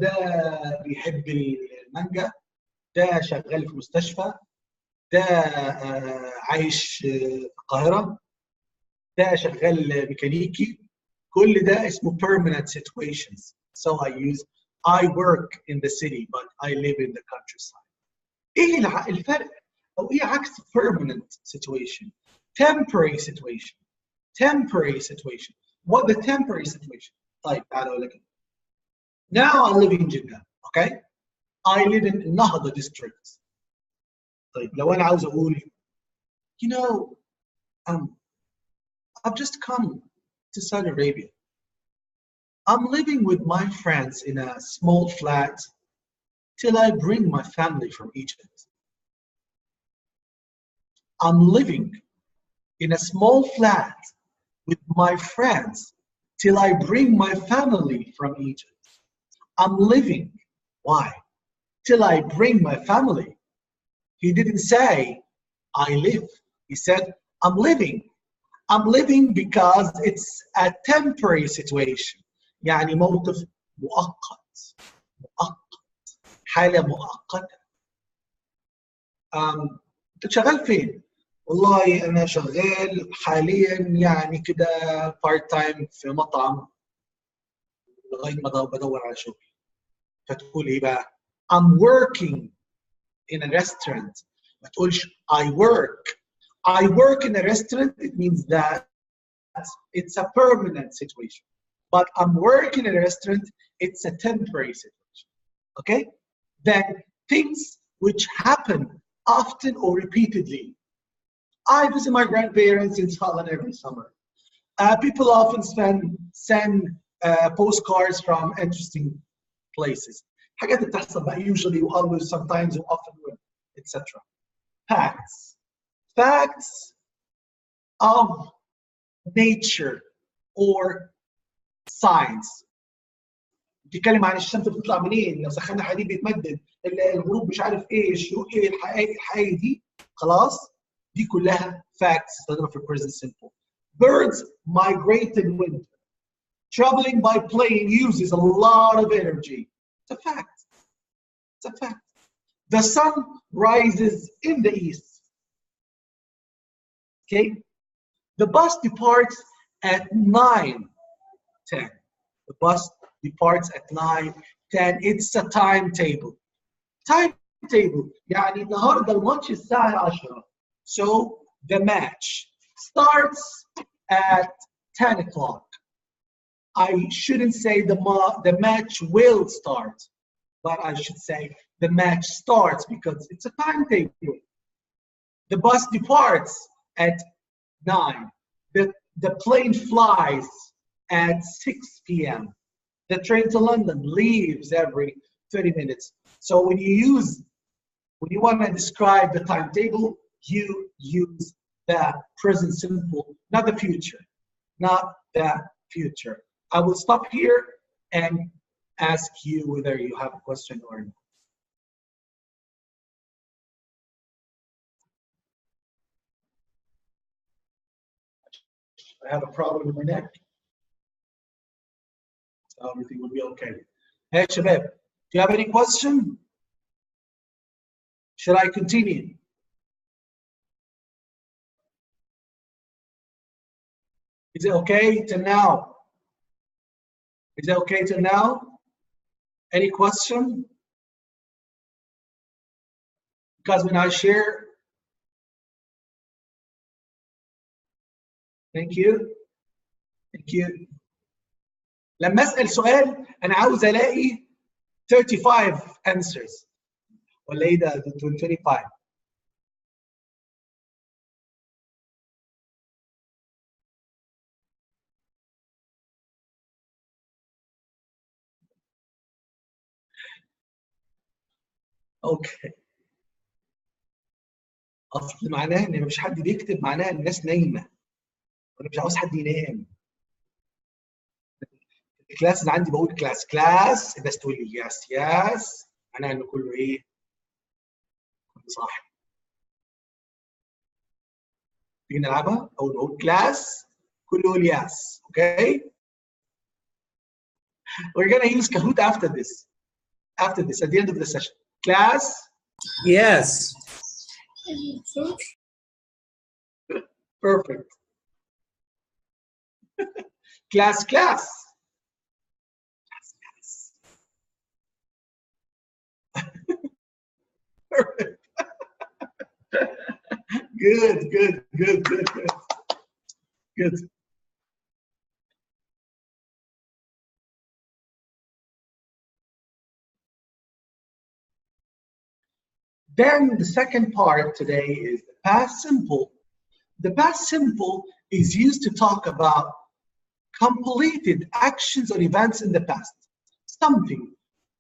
ده بيحب المانجا، ده شغال في مستشفى، ده عايش في القاهرة، ده شغال ميكانيكي. كل ده اسمه permanent situations. So I use I work in the city but I live in the countryside. ايه الفرق او ايه عكس permanent situation؟ temporary situation. Temporary situation. What the temporary situation? طيب تعالوا اقول لك. Now I live in Jeddah, okay? I live in Nahda district. طيب لو انا عاوز اقول you know I've just come to Saudi Arabia. I'm living with my friends in a small flat till I bring my family from Egypt. I'm living in a small flat with my friends till I bring my family from Egypt. I'm living. Why? Till I bring my family. He didn't say, I live. He said, I'm living. I'm living because it's a temporary situation. يعني موقف مؤقت. حالة مؤقتة. أنت شغال فين؟ والله أنا شغال حاليا يعني كده بارت تايم في مطعم لغاية ما بدور على شغل. فتقول إيه بقى؟ I'm working in a restaurant. ما تقولش I work. I work in a restaurant, it means that it's a permanent situation. But I'm working in a restaurant, it's a temporary situation. Okay? Then things which happen often or repeatedly. I visit my grandparents in Scotland every summer. People often send postcards from interesting places. حاجات بتحصل بقى usually, always, sometimes, often, etc. Facts. Facts of nature or science. بتتكلم عن الشمس بتطلع منين، لو سخنا حديد بيتمدد، الغروب مش عارف ايه، الشروق ايه، الحقائق دي خلاص دي كلها facts استخدمها في present simple. Birds migrate in winter. Traveling by plane uses a lot of energy. It's a fact. It's a fact. The sun rises in the east. Okay? The bus departs at 9:10. The bus departs at 9:10. It's a timetable. Timetable. يعني النهارده الماتش الساعة 10. So the match starts at 10 o'clock. I shouldn't say the match will start, but I should say the match starts because it's a timetable. The bus departs at 9. The plane flies at 6 p.m. The train to London leaves every 30 minutes. So when you want to describe the timetable, you use the present simple, not the future. Not the future. I will stop here and ask you whether you have a question or not. I have a problem with my neck. So everything will be okay. Hey, Shabab, do you have any question? Should I continue? Is it okay till now? Is it okay till now? Any question? Because when I share, thank you. Thank you. لما اسال سؤال انا عاوز الاقي 35 answers ولا ايه ده 25. اوكي. اصل معناه ان مفيش حد بيكتب، معناه ان الناس نايمه وانا مش عاوز حد ينام. الكلاس اللي عندي بقول كلاس الناس تقول لي يس معناها ان كله ايه؟ كله صاحي. تيجي نلعبها او نقول كلاس كله يقول يس. اوكي. We're gonna use Kahoot after this. At the end of the session. Class? Yes. Perfect. Class. Perfect. Good. Then the second part today is the past simple. The past simple is used to talk about completed actions or events in the past. Something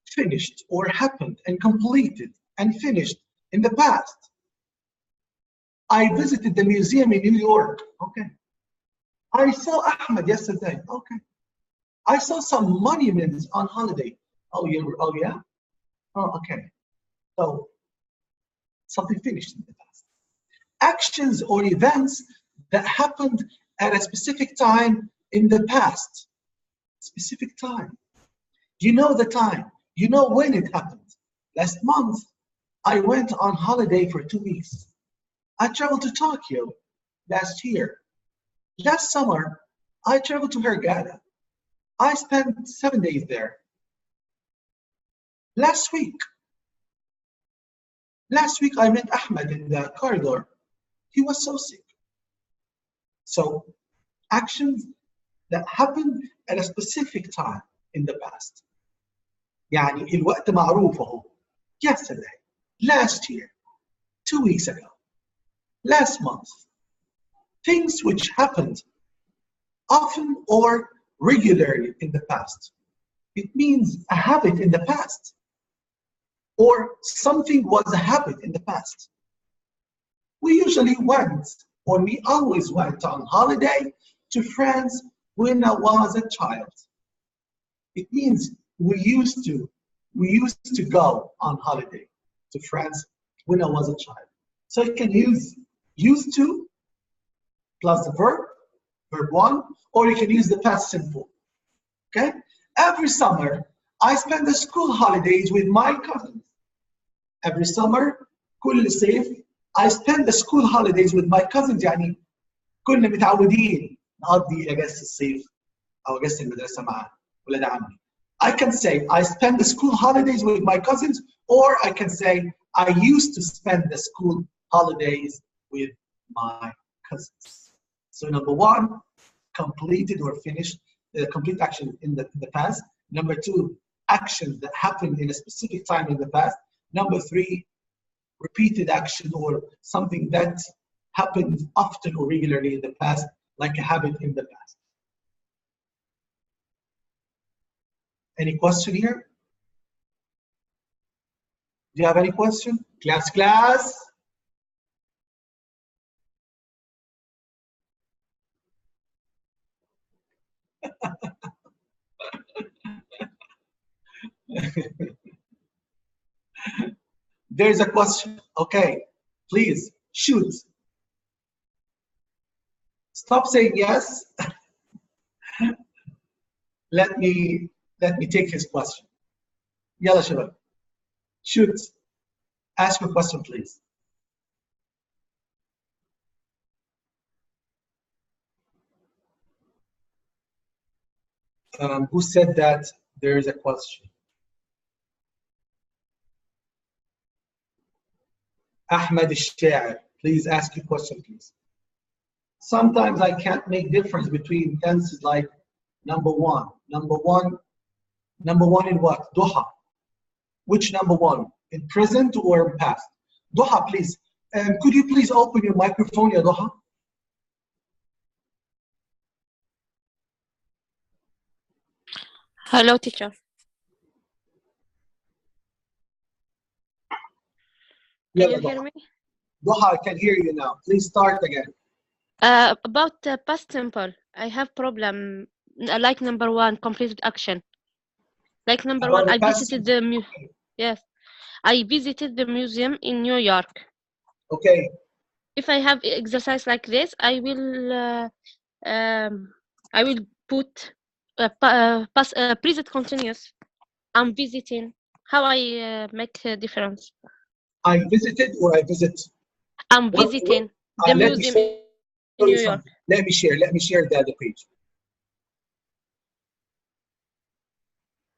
finished or happened and completed and finished in the past. I visited the museum in New York. Okay. I saw Ahmed yesterday. Okay. I saw some monuments on holiday. Oh, yeah? Oh, okay. So something finished in the past. Actions or events that happened at a specific time in the past. Specific time. You know the time. You know when it happened. Last month, I went on holiday for 2 weeks. I traveled to Tokyo last year. Last summer, I traveled to Hurghada. I spent 7 days there. Last week I met Ahmed in the corridor. He was so sick. So actions that happened at a specific time in the past. يعني الوقت معروف اهو. Yesterday, last year, 2 weeks ago, last month. Things which happened often or regularly in the past. It means a habit in the past, or something was a habit in the past. We usually went, or we always went on holiday to France when I was a child. It means we used to go on holiday to France when I was a child. So I can use used to plus the verb 1, or you can use the past simple. Okay? Every summer, I spend the school holidays with my cousins. Every summer, كل صيف, I spend the school holidays with my cousins. يعني كنا متعودين نقضي اجازة الصيف أو اجازة المدرسة مع ولاد عمي. I can say I spend the school holidays with my cousins, or I can say I used to spend the school holidays with my cousins. So number 1, completed or finished, complete action in the past. Number 2, actions that happened in a specific time in the past. Number 3, repeated action or something that happened often or regularly in the past, like a habit in the past. Any question here? Do you have any question? Class? There's a question. Okay, please shoot. Stop saying yes. Let me take his question. Yalla Shabab. Shoot. Ask your question, please. Who said that there is a question? Ahmed al-Sha'ir. Please ask your question, please. Sometimes I can't make difference between tenses like number 1. Number one in what? Duha. Which number 1? In present or in past? Duha, please. Could you please open your microphone, ya Duha? Hello, teacher. Can you hear me? Duha, I can hear you now. Please start again. About past simple, I have problem. Like number 1, completed action. Like number 1, I visited the yes, I visited the museum in New York. Okay. If I have exercise like this, I will put present continuous. I'm visiting. How I make a difference? I visited or I visit? I'm visiting the museum in New York. Let me share the other page.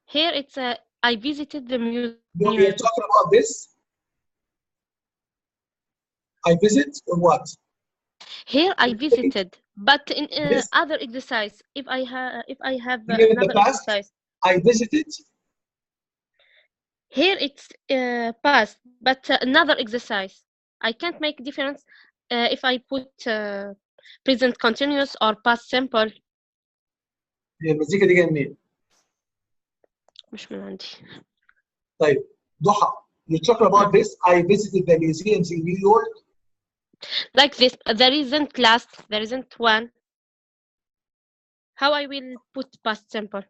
Here it's I visited the museum. No, you're talking about this? I visit or what? Here I visited, but in other exercise, if I have another exercise. I visited. Here it's past, but another exercise. I can't make difference if I put present continuous or past simple. هي المزيكا دي جايه منين؟ مش من عندي. طيب ضحى you talk about this I visited the museums in New York like this there isn't last there isn't one how I will put past simple.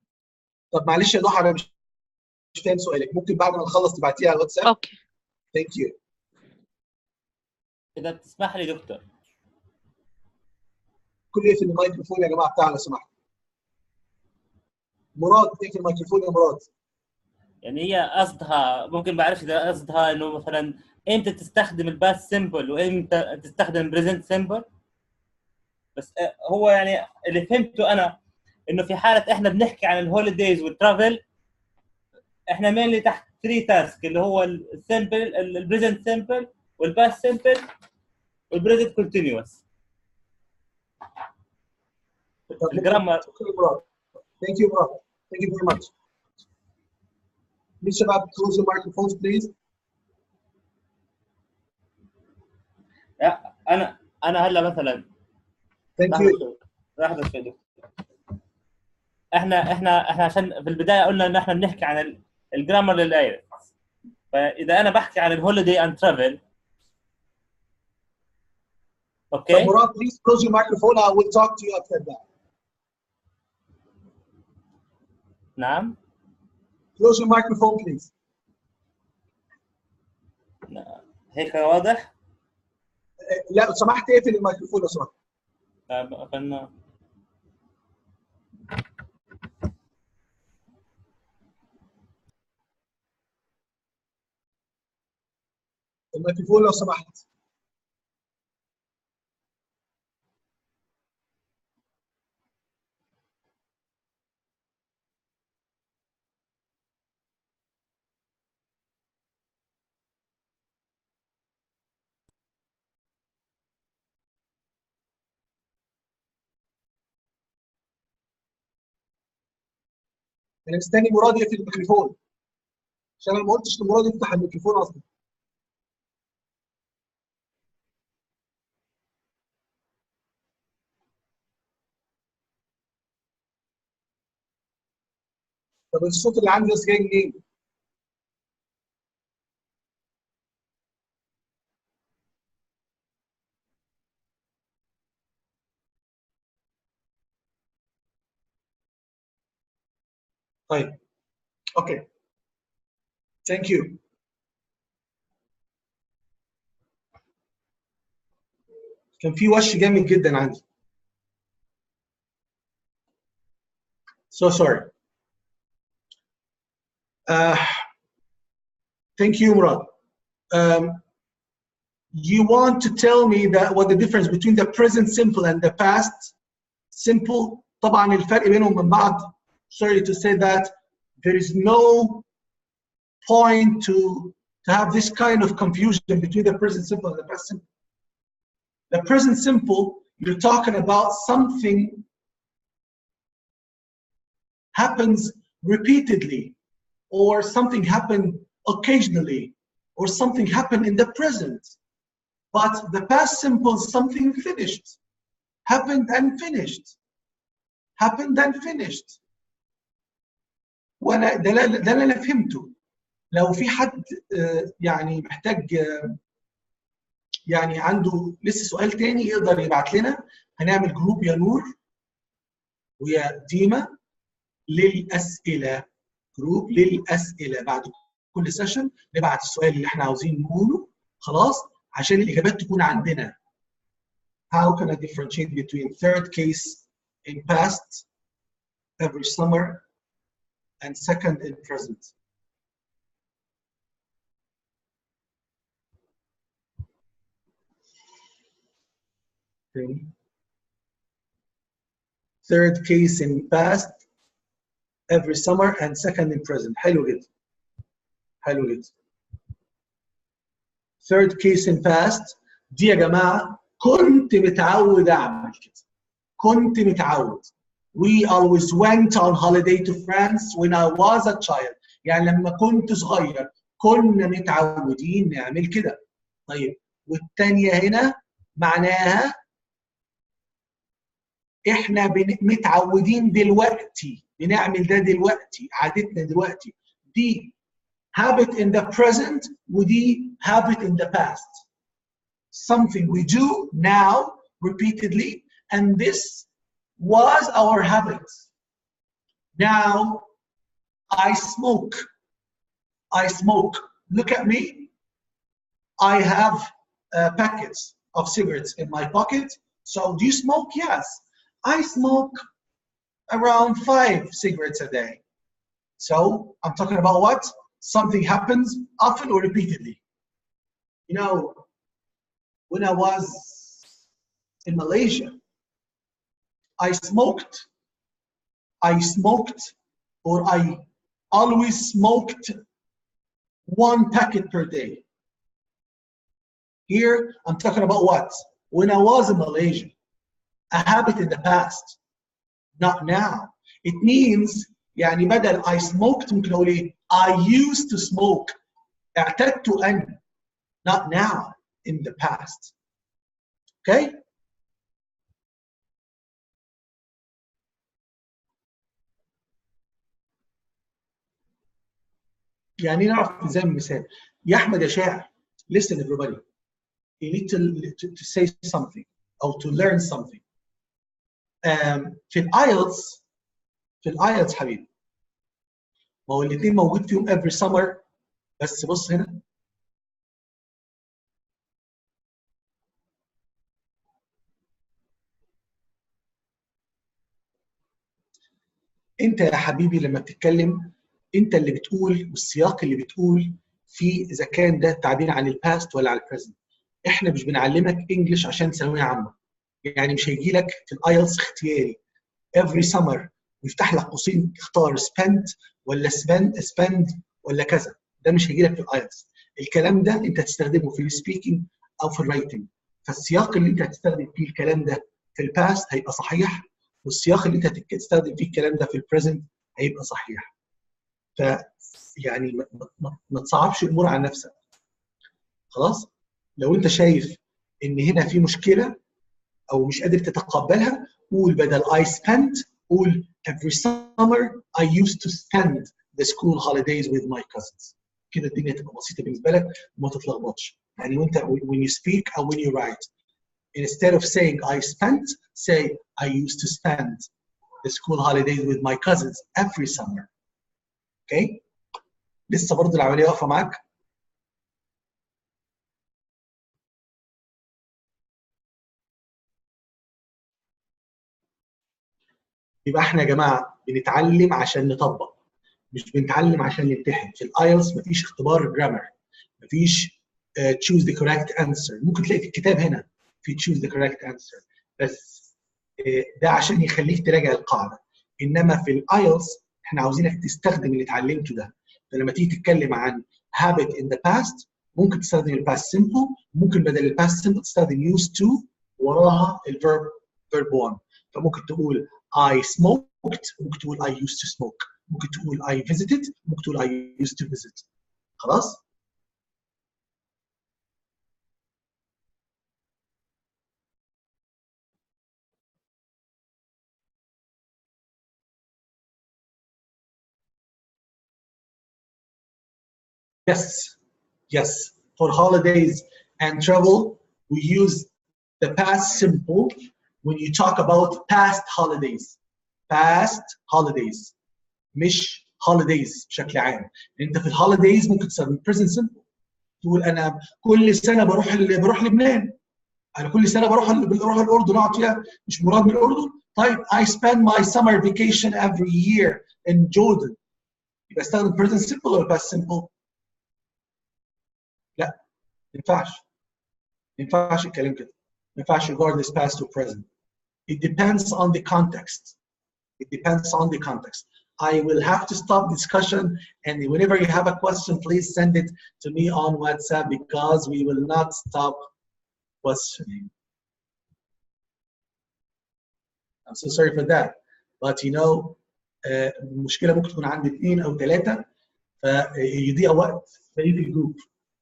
طب معلش يا ضحى انا مش فاهم سؤالك ممكن بعد ما نخلص تبعتيها على الواتساب؟ اوكي ثانك يو. اذا تسمح لي دكتور كل ايه في الميكروفون يا جماعه بتاعنا لو سمحت. مراد ايه في الميكروفون يا مراد؟ يعني هي قصدها ممكن بعرفش اذا قصدها انه مثلا امتى تستخدم الباست سيمبل وامتى تستخدم البريزنت سيمبل، بس هو يعني اللي فهمته انا انه في حاله احنا بنحكي عن الهوليديز والترافل احنا مينلي تحت 3 تاسك اللي هو السيمبل البريزنت سيمبل والباست سيمبل والبريزنت كونتينيوس. الجرامر. ثانك يو مراد. ثانك يو فيري ماتش. Please شباب close your microphones please. انا هلا مثلا Thank you. لحظه شوي دكتور. احنا عشان في البدايه قلنا ان احنا بنحكي عن الجرامر للايلتس، فاذا انا بحكي عن الهوليدي اند ترافل اوكي. So مراد please close your microphone I will talk to you after that. نعم. Close your microphone please. هيك واضح؟ لا لو سمحت اقفل الميكروفون لو سمحت. قفلنا. الميكروفون لو سمحت. انا مستني مراد يقفل الميكروفون عشان انا ما قلتش لمراد يفتح الميكروفون اصلا. طب الصوت اللي عندي بس جاي منين؟ طيب اوكي ثانك يو. كان في وش جامد جدا عندي. So sorry. Thank you Murad. You want to tell me that what the difference between the present simple and the past simple طبعا الفرق بينهم من بعض. Sorry to say that there is no point to have this kind of confusion between the present simple and the past simple. The present simple, you're talking about something happens repeatedly, or something happened occasionally, or something happened in the present. But the past simple is something finished, happened and finished, happened and finished. وانا ده اللي انا فهمته. لو في حد يعني محتاج يعني عنده لسه سؤال تاني يقدر يبعت لنا. هنعمل جروب يا نور ويا ديما للاسئله. جروب للاسئله بعد كل سيشن نبعت السؤال اللي احنا عاوزين نقوله خلاص عشان الاجابات تكون عندنا. How can I differentiate between third case in past every summer and second in present? Third case in past every summer and second in present. حلو جدا. حلو جدا. Third case in past دي يا جماعة كنت متعود أعمل كده. كنت متعود. We always went on holiday to France when I was a child. يعني لما كنت صغير كنا متعودين نعمل كده. طيب والتانية هنا معناها احنا متعودين دلوقتي بنعمل ده دلوقتي، عادتنا دلوقتي. دي habit in the present ودي habit in the past. Something we do now repeatedly, and this was our habit. Now I smoke. I smoke. Look at me. I have packets of cigarettes in my pocket. So do you smoke? Yes. I smoke around 5 cigarettes a day. So I'm talking about what? Something happens often or repeatedly. You know, when I was in Malaysia, I smoked, or I always smoked 1 packet per day. Here, I'm talking about what? When I was in Malaysia, a habit in the past, not now. It means, يعني بدل I smoked ممكن أقول إيه؟ I used to smoke. اعتدت أن. Not now, in the past. Okay? يعني نعرف زي المثال. يا أحمد يا شاعر, listen everybody. You need to say something or to learn something. في الآيلتس حبيبي. ما هو الاثنين موجود فيهم every summer. بس بص هنا. انت يا حبيبي لما بتتكلم انت اللي بتقول والسياق اللي بتقول في اذا كان ده تعبير عن الباست ولا عن البريزنت. احنا مش بنعلمك انجلش عشان ثانويه عامه. يعني مش هيجي لك في الايلتس اختياري every summer ويفتح لك قوسين تختار spent ولا spend ولا كذا. ده مش هيجي لك في الايلتس. الكلام ده انت هتستخدمه في السبيكينج او في الرايتنج. فالسياق اللي انت هتستخدم فيه الكلام ده في الباست هيبقى صحيح، والسياق اللي انت هتستخدم فيه الكلام ده في البريزنت هيبقى صحيح. ف يعني ما تصعبش الامور على نفسك. خلاص؟ لو انت شايف ان هنا في مشكله او مش قادر تتقبلها، قول بدل I spent قول every summer I used to spend the school holidays with my cousins. كده الدنيا تبقى بسيطه بالنسبه لك وما تتلخبطش. يعني وانت when you speak or when you write, instead of saying I spent, say I used to spend the school holidays with my cousins every summer. Okay? لسه برضه العمليه واقفه معاك؟ يبقى احنا يا جماعه بنتعلم عشان نطبق، مش بنتعلم عشان نمتحن. في الايلتس مفيش اختبار جرامر، مفيش choose the correct answer. ممكن تلاقي في الكتاب هنا في choose the correct answer، بس ده عشان يخليك تراجع القاعده. انما في الايلتس احنا عاوزينك تستخدم اللي اتعلمته ده. فلما تيجي تتكلم عن habit in the past ممكن تستخدم الباست سمبل، ممكن بدل الباست سمبل تستخدم used to وراها الفيرب verb 1. فممكن تقول I smoked، ممكن تقول I used to smoke، ممكن تقول I visited، ممكن تقول I used to visit. خلاص؟ Yes. For holidays and travel, we use the past simple when you talk about past holidays. Past holidays. مش holidays بشكل عام. انت في الهوليديز ممكن تستخدم present simple. تقول انا كل سنه بروح لبنان. انا كل سنه بروح الاردن اقعد فيها. مش مراد من الاردن؟ طيب I spend my summer vacation every year in Jordan. يبقى استخدم present simple ولا past simple؟ لا، ما ينفعش. ما ينفعش الكلام كده. ما ينفعش regardless past or present. It depends on the context. It depends on the context. I will have to stop discussion, and whenever you have a question, please send it to me on WhatsApp because we will not stop questioning. I'm so sorry for that, but you know, المشكلة ممكن تكون عند 2 أو 3 فيضيع وقت في الجروب.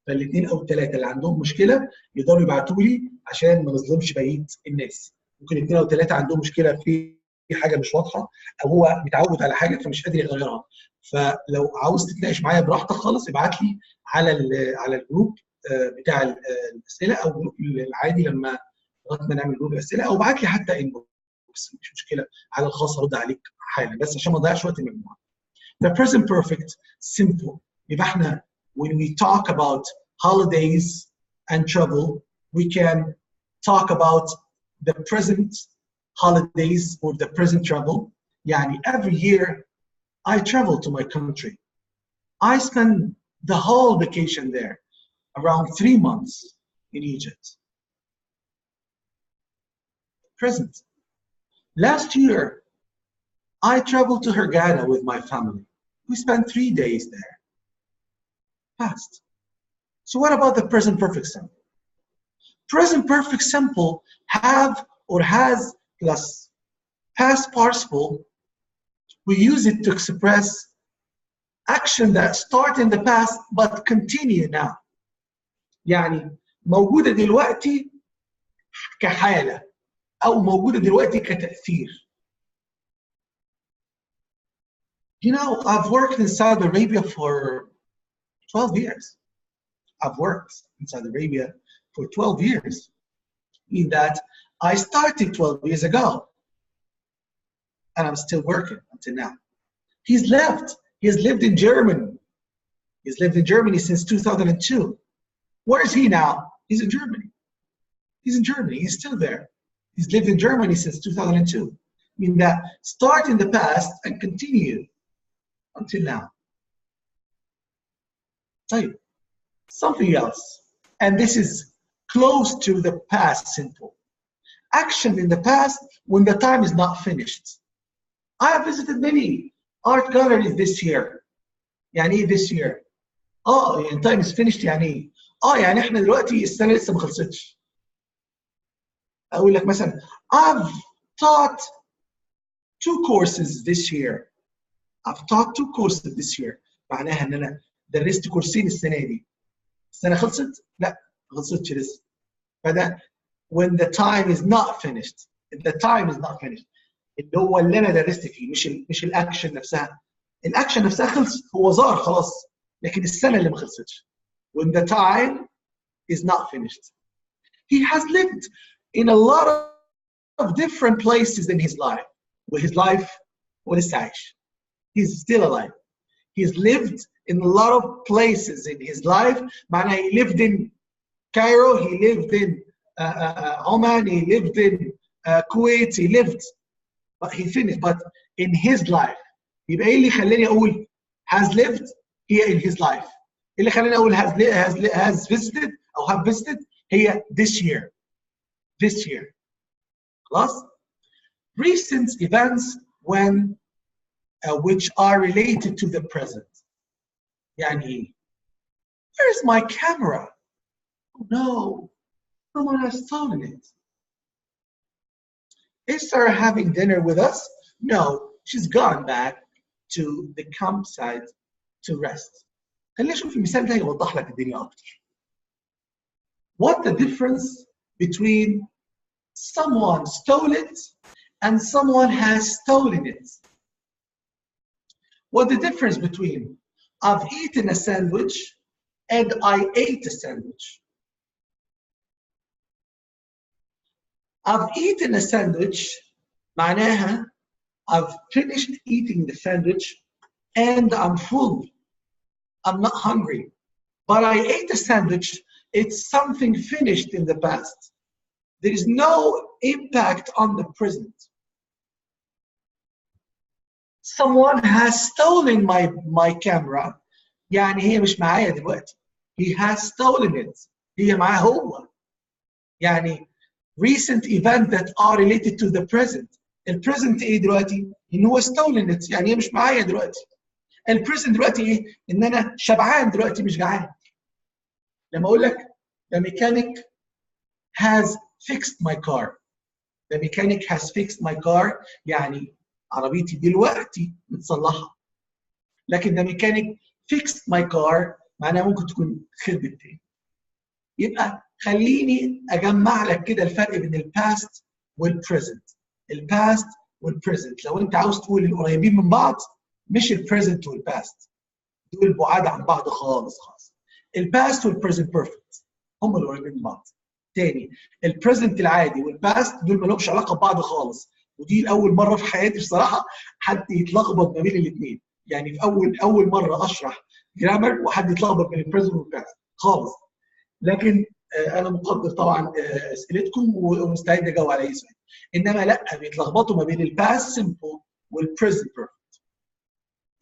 فالاثنين أو 3 اللي عندهم مشكلة يقدروا يبعتوا لي عشان ما نظلمش بقية الناس. ممكن 2 أو 3 عندهم مشكله في حاجه مش واضحه، او هو متعود على حاجه فمش قادر يغيرها. فلو عاوز تتناقش معايا براحتك خالص ابعت لي على الجروب بتاع الاسئله، او الجروب العادي لما لغايه ما نعمل جروب الاسئله، او ابعت لي حتى انبوكس مش مشكله على الخاص ارد عليك حالا، بس عشان ما اضيعش وقت المجموعه. The present perfect simple. يبقى احنا when we talk about holidays and travel we can talk about the present holidays or the present travel. يعني every year I travel to my country. I spend the whole vacation there, around 3 months in Egypt. Present. Last year, I traveled to Hurghada with my family. We spent 3 days there. Past. So what about the present perfect simple? Present perfect simple have or has plus past participle. We use it to express action that start in the past but continue now. يعني موجودة دلوقتي كحالة أو موجودة دلوقتي كتأثير. You know, I've worked in Saudi Arabia for 12 years. I've worked in Saudi Arabia for 12 years. Mean that I started 12 years ago and I'm still working until now. He's left. He has lived in Germany. He's lived in Germany since 2002. Where is he now? He's in Germany. He's in Germany. He's still there. He's lived in Germany since 2002. Mean that start in the past and continue until now. طيب. Something else, and this is close to the past simple. Action in the past when the time is not finished. I have visited many art galleries this year. يعني ايه this year؟ يعني time is finished يعني ايه؟ يعني احنا دلوقتي السنة لسه ما خلصتش. أقول لك مثلا I've taught 2 courses this year. I've taught 2 courses this year. معناها ان انا درست كورسين السنة دي. السنة خلصت؟ لا ما خلصتش لسه. فده when the time is not finished. The time is not finished. اللي هو اللي انا درست فيه مش الاكشن نفسها. الاكشن نفسها خلص هو ظهر خلاص لكن السنة اللي ما خلصتش. When the time is not finished. He has lived in a lot of different places in his life. With his life ولسه عايش. He's still alive. He's lived in a lot of places in his life. معناها he lived in Cairo, he lived in Oman, he lived in Kuwait, he lived, but he finished. But in his life, يبقى ايه اللي خلاني اقول has lived here in his life؟ ايه اللي خلاني اقول has visited او have visited؟ هي this year. This year. خلاص؟ Recent events when which are related to the present. يعني where's my camera? Oh no, someone has stolen it. Is Sarah having dinner with us? No, she's gone back to the campsite to rest. خلينا نشوف المثال ده يوضح لك الدنيا أكتر. What the difference between someone stole it and someone has stolen it? What the difference between I've eaten a sandwich and I ate a sandwich? I've eaten a sandwich معناها I've finished eating the sandwich and I'm full. I'm not hungry. But I ate a sandwich, it's something finished in the past. There is no impact on the present. Someone has stolen my camera. يعني هي مش معايا دلوقتي. He has stolen it. هي معاه هو. يعني recent events that are related to the present. البريزنت ايه دلوقتي؟ ان هو stolen it يعني هي مش معايا دلوقتي. البريزنت دلوقتي ايه؟ ان انا شبعان دلوقتي مش جعان. لما اقول لك the mechanic has fixed my car. The mechanic has fixed my car يعني عربيتي دلوقتي متصلحة. لكن the mechanic fixed my car معناها ممكن تكون خربت تاني. يبقى خليني اجمع لك كده الفرق بين الباست والبريزنت. الباست والبريزنت، لو انت عاوز تقول القريبين من بعض مش البريزنت والباست، دول بعاد عن بعض خالص خالص. الباست والبريزنت بيرفكت هم اللي قريبين من بعض. تاني، البريزنت العادي والباست دول ما لهمش علاقه ببعض خالص، ودي اول مره في حياتي بصراحه حد يتلخبط ما بين الاثنين. يعني في اول مره اشرح جرامر وحد يتلخبط بين البريزنت والباست خالص. لكن انا مقدر طبعا اسئلتكم ومستعد اجاوب على اي سؤال. انما لا، بيتلخبطوا ما بين الباست سمبل والبريزنت بيرفكت.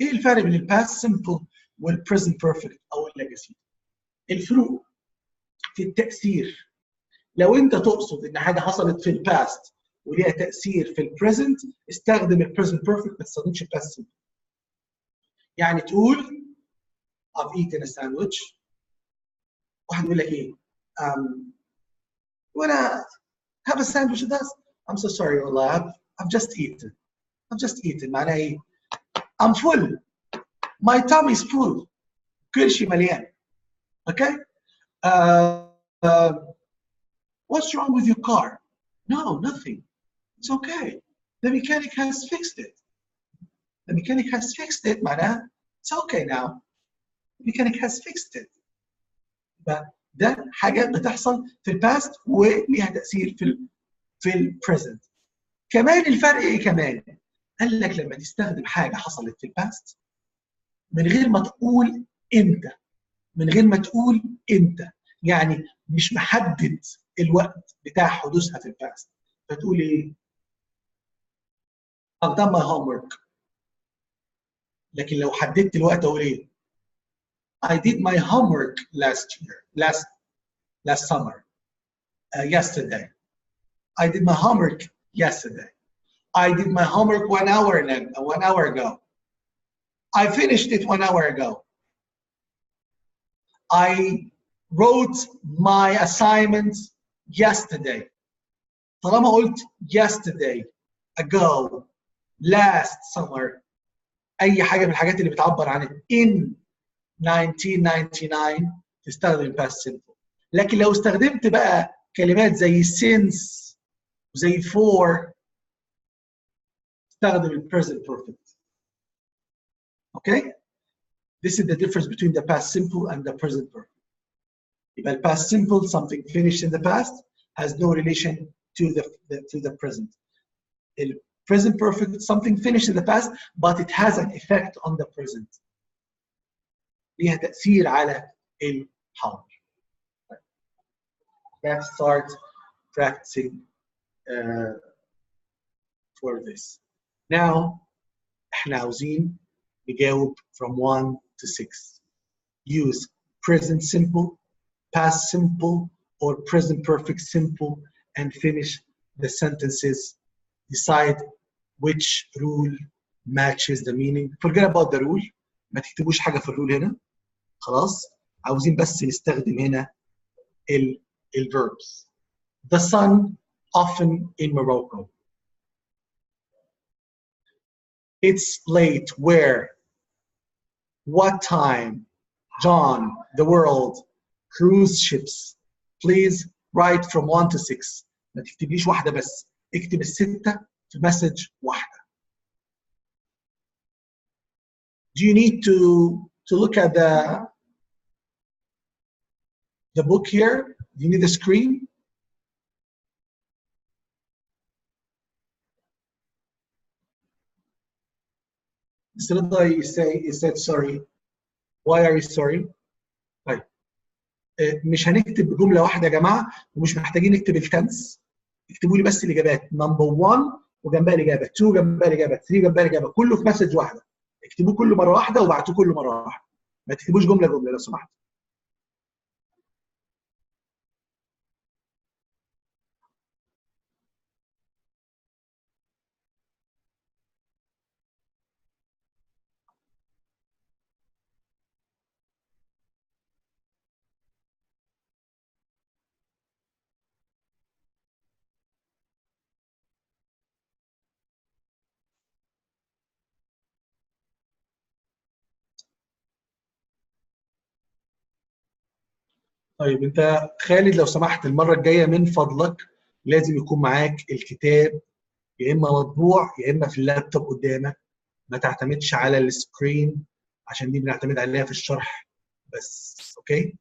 ايه الفرق بين الباست سمبل والبريزنت بيرفكت او الليجاسي؟ الفروق في التاثير. لو انت تقصد ان حاجه حصلت في الباست وليها تاثير في البريزنت، استخدم البريزنت بيرفكت، ما تستخدمش الباست سمبل. يعني تقول I've eaten a sandwich، واحد يقول لك ايه؟ when I have a sandwich with us, I'm so sorry والله I've just eaten. I've just eaten معناها ايه؟ I'm full. My tummy is full. كرشي مليان. Okay? What's wrong with your car? No, nothing. It's okay. The mechanic has fixed it. The mechanic has fixed it معناها it's okay now. The mechanic has fixed it. ده حاجة بتحصل في الباست وليها تأثير في البريزنت. كمان الفرق ايه كمان؟ قال لك لما تستخدم حاجة حصلت في الباست من غير ما تقول امتى، من غير ما تقول امتى، يعني مش محدد الوقت بتاع حدوثها في الباست، فتقول ايه؟ I've done my homework. لكن لو حددت الوقت اقول ايه؟ I did my homework last summer. Yesterday. I did my homework yesterday. I did my homework 1 hour ago. I finished it 1 hour ago. I wrote my assignment yesterday. طالما قلت yesterday, ago, last summer, أي حاجة من الحاجات اللي بتعبر عن in 1999 تستخدم past simple. لكن لو استخدمت بقى كلمات زي since وزي for استخدم ال present perfect. Okay? This is the difference between the past simple and the present perfect. يبقى past simple, something finished in the past, has no relation to the present. The present perfect, something finished in the past, but it has an effect on the present. ليها تأثير على الحاضر. Let's start practicing for this. Now, احنا عاوزين نجاوب from 1 to 6. Use present simple, past simple, or present perfect simple and finish the sentences. Decide which rule matches the meaning. Forget about the rule. ما تكتبوش حاجة في الرول هنا. خلاص؟ عاوزين بس نستخدم هنا ال verbs. The sun often in Morocco. It's late where? What time? John, the world, cruise ships. Please write from 1 to 6. ما تكتبليش واحدة بس. اكتب الستة في مسج واحدة. Do you need to look at the book here? Do you need the screen? You said sorry. Why are you sorry? طيب مش هنكتب جملة واحدة يا جماعة ومش محتاجين نكتب التنس. اكتبوا لي بس الإجابات. نمبر 1 وجنبها الإجابة، 2 جنبها الإجابة، 3 جنبها الإجابة، كله في مسج واحدة. اكتبوه كله مرة واحدة وبعتوه كله مرة واحدة. ما تكتبوش جملة جملة لو سمحت. طيب انت خالد لو سمحت المره الجايه من فضلك لازم يكون معاك الكتاب يا اما مطبوع يا اما في اللابتوب قدامك. ما تعتمدش على السكرين عشان دي بنعتمد عليها في الشرح بس. اوكي.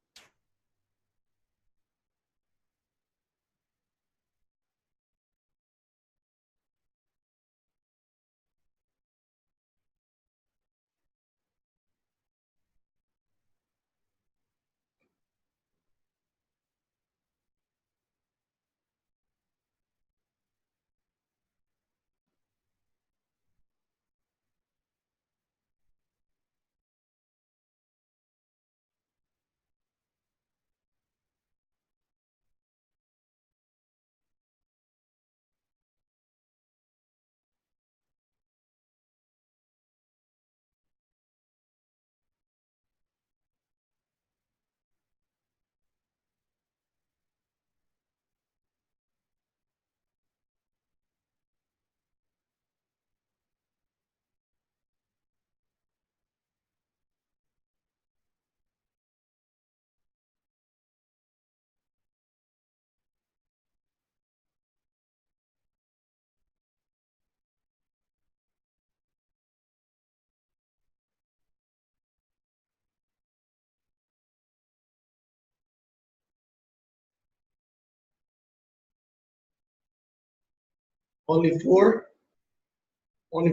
Only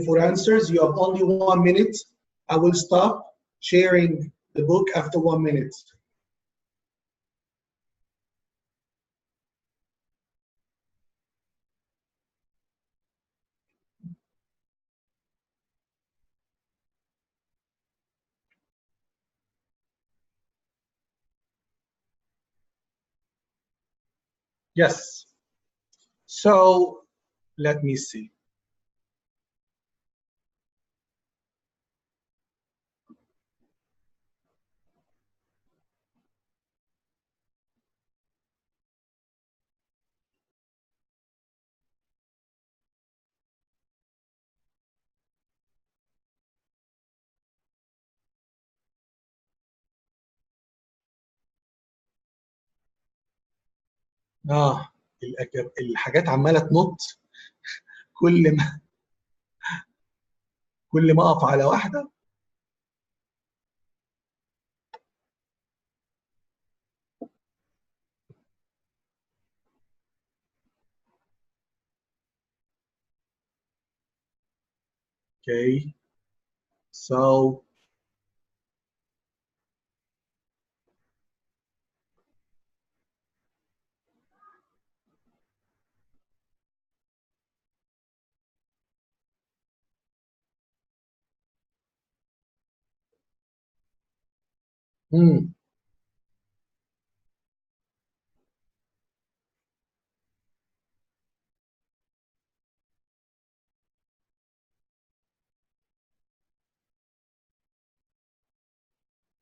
four answers. You have only 1 minute. I will stop sharing the book after 1 minute. Yes. So let me see. الحاجات عماله تنط. كل ما اقف على واحده. Okay. So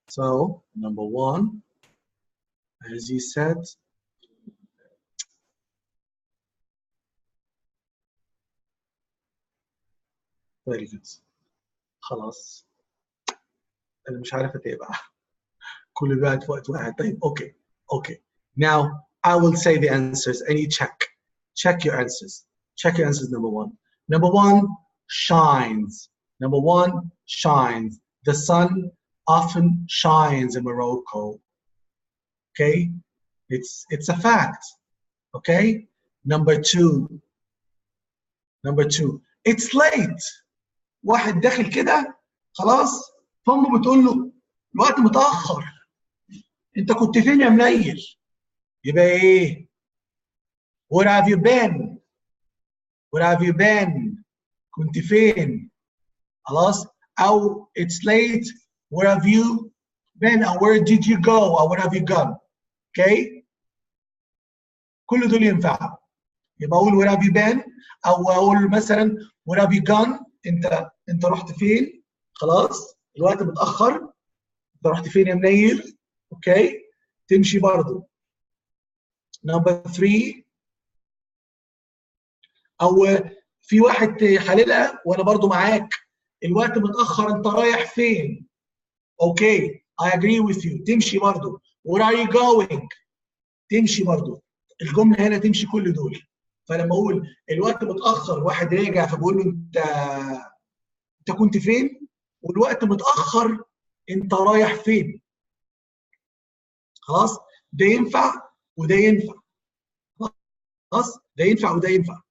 So, number one, as you said, very good. خلاص. أنا مش عارف أتابع. كل واحد في وقت واحد. طيب. Okay. Okay. Now I will say the answers and you check. Check your answers. Check your answers. Number one. Number one, shines. Number one, shines. The sun often shines in Morocco. Okay. It's a fact. Okay. Number two. It's late. واحد داخل كده خلاص فامه بتقول له الوقت متاخر. انت كنت فين يا منيل؟ يبقى ايه؟ Where have you been? Where have you been? كنت فين؟ خلاص؟ أو it's late. Where have you been? Or where did you go? Or where have you gone? Okay? كل دول ينفعوا. يبقى أقول where have you been؟ أو أقول مثلا where have you gone؟ أنت رحت فين؟ خلاص؟ الوقت متأخر. أنت رحت فين يا منيل؟ أوكي؟ تمشي برضه. Number 3. او في واحد حللها وانا برضو معاك الوقت متاخر انت رايح فين؟ اوكي I agree with you. تمشي برضو. Where are you going؟ تمشي برضو. الجمله هنا تمشي كل دول. فلما اقول الوقت متاخر واحد راجع فبقول له انت كنت فين؟ والوقت متاخر انت رايح فين؟ خلاص؟ ده ينفع وده ينفع. خلاص؟ ده ينفع وده ينفع.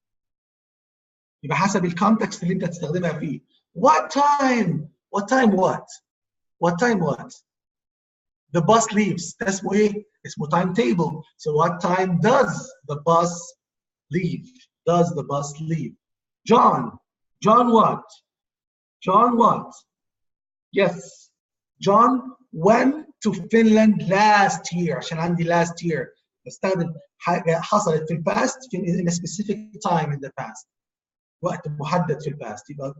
يبقى حسب الكونتكست اللي انت هتستخدمها فيه. What time? What time what? What time what? The bus leaves. ده اسمه ايه؟ اسمه timetable. So what time does the bus leave? Does the bus leave? John. John what? John what? Yes. John went to Finland last year. عشان عندي last year. بستخدم حاجة حصلت في الباست in a specific time in the past. وقت محدد في الباست. يبقى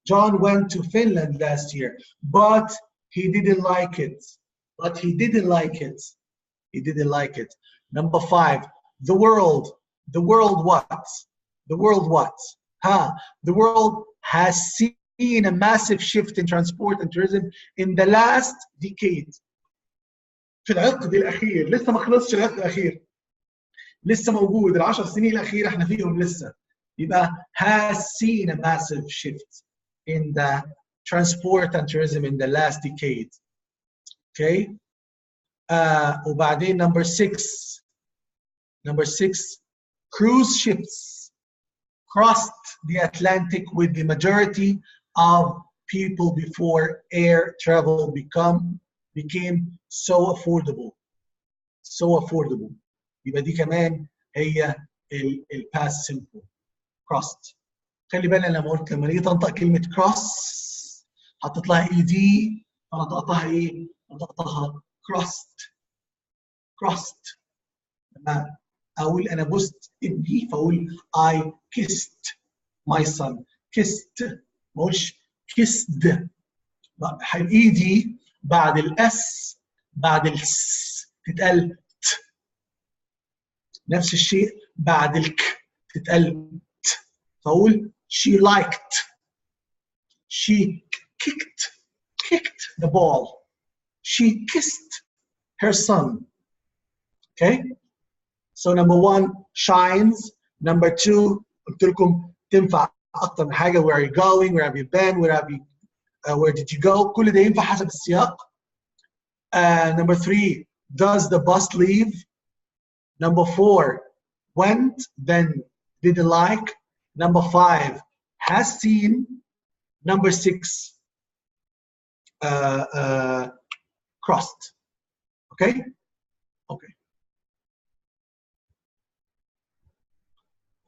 John went to Finland last year, but he didn't like it. But he didn't like it. He didn't like it. Number 5, the world. The world what? The world what? The world has seen a massive shift in transport and tourism in the last decade. في العقد الأخير. لسه ما خلصش العقد الأخير. لسه موجود. ال10 سنين الأخيرة احنا فيهم لسه. يبقى has seen a massive shift in the transport and tourism in the last decade. Okay. وبعدين number 6. Number 6, cruise ships crossed the Atlantic with the majority of people before air travel became so affordable. So affordable. يبقى دي كمان هي ال past simple. crossed. خلي بالنا لما نيجي تنطق كلمة cross حطيت لها ED فنطقتها ايه؟ نطقتها crossed. crossed. لما اقول انا بوست ابني فاقول I kissed my son. kissed. ما اقولش kissed. الاي دي بعد الاس بعد الس تتقال ت. نفس الشيء بعد الك تتقال ت. فاقول she liked. she kicked the ball. she kissed her son. Okay. So number 1 shines. Number 2 قلت لكم تنفع اكتر من حاجه. where are you going? where have you been? where did you go? كل ده ينفع حسب السياق. Number 3 does the bus leave? Number 4 went then didn't like. Number 5 has seen. Number 6 crossed. Okay. Okay.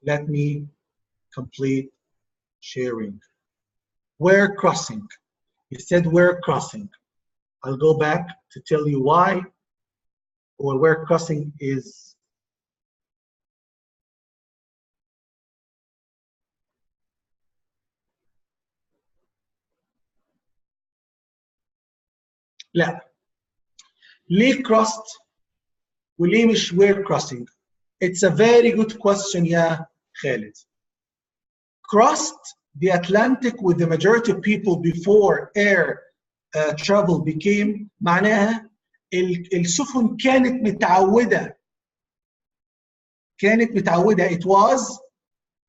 Let me complete sharing. We're crossing. He said we're crossing. I'll go back to tell you why. Or we're crossing is لا. ليه crossed وليه مش we're crossing? It's a very good question يا خالد. Crossed the Atlantic with the majority of people before air travel became معناها السفن كانت متعودة. It was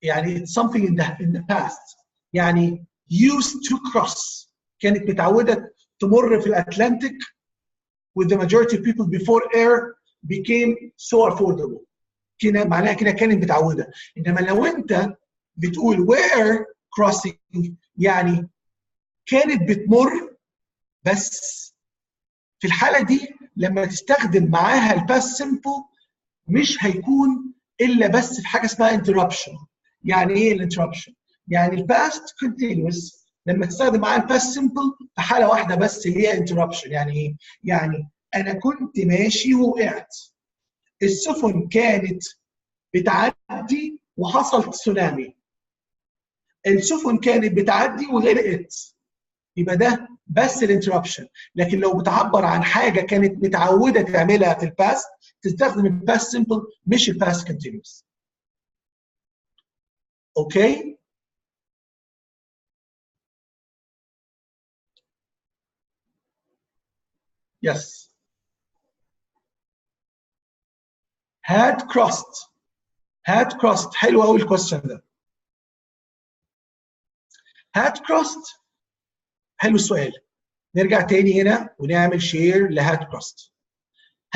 يعني it's something in the past. يعني used to cross. كانت متعودة تمر في الأتلانتيك with the majority of people before air became so affordable. كده معناها كده كانت متعودة. إنما لو أنت بتقول where crossing يعني كانت بتمر بس في الحالة دي لما تستخدم معاها الباست سيمبل مش هيكون إلا بس في حاجة اسمها interruption. يعني إيه الانتربشن؟ يعني الباست continuous لما تستخدم معاها الباست سيمبل في حالة واحدة بس اللي هي interruption. يعني إيه؟ يعني أنا كنت ماشي ووقعت. السفن كانت بتعدي وحصل تسونامي. السفن كانت بتعدي وغرقت. يبقى ده بس الانتربشن. لكن لو بتعبر عن حاجه كانت متعوده تعملها في الباست تستخدم الباست سيمبل مش الباست كونتينوس. اوكي؟ يس. had crossed had crossed. حلو قوي الكويستشن ده. had crossed. حلو السؤال. نرجع تاني هنا ونعمل شير لهاد crossed.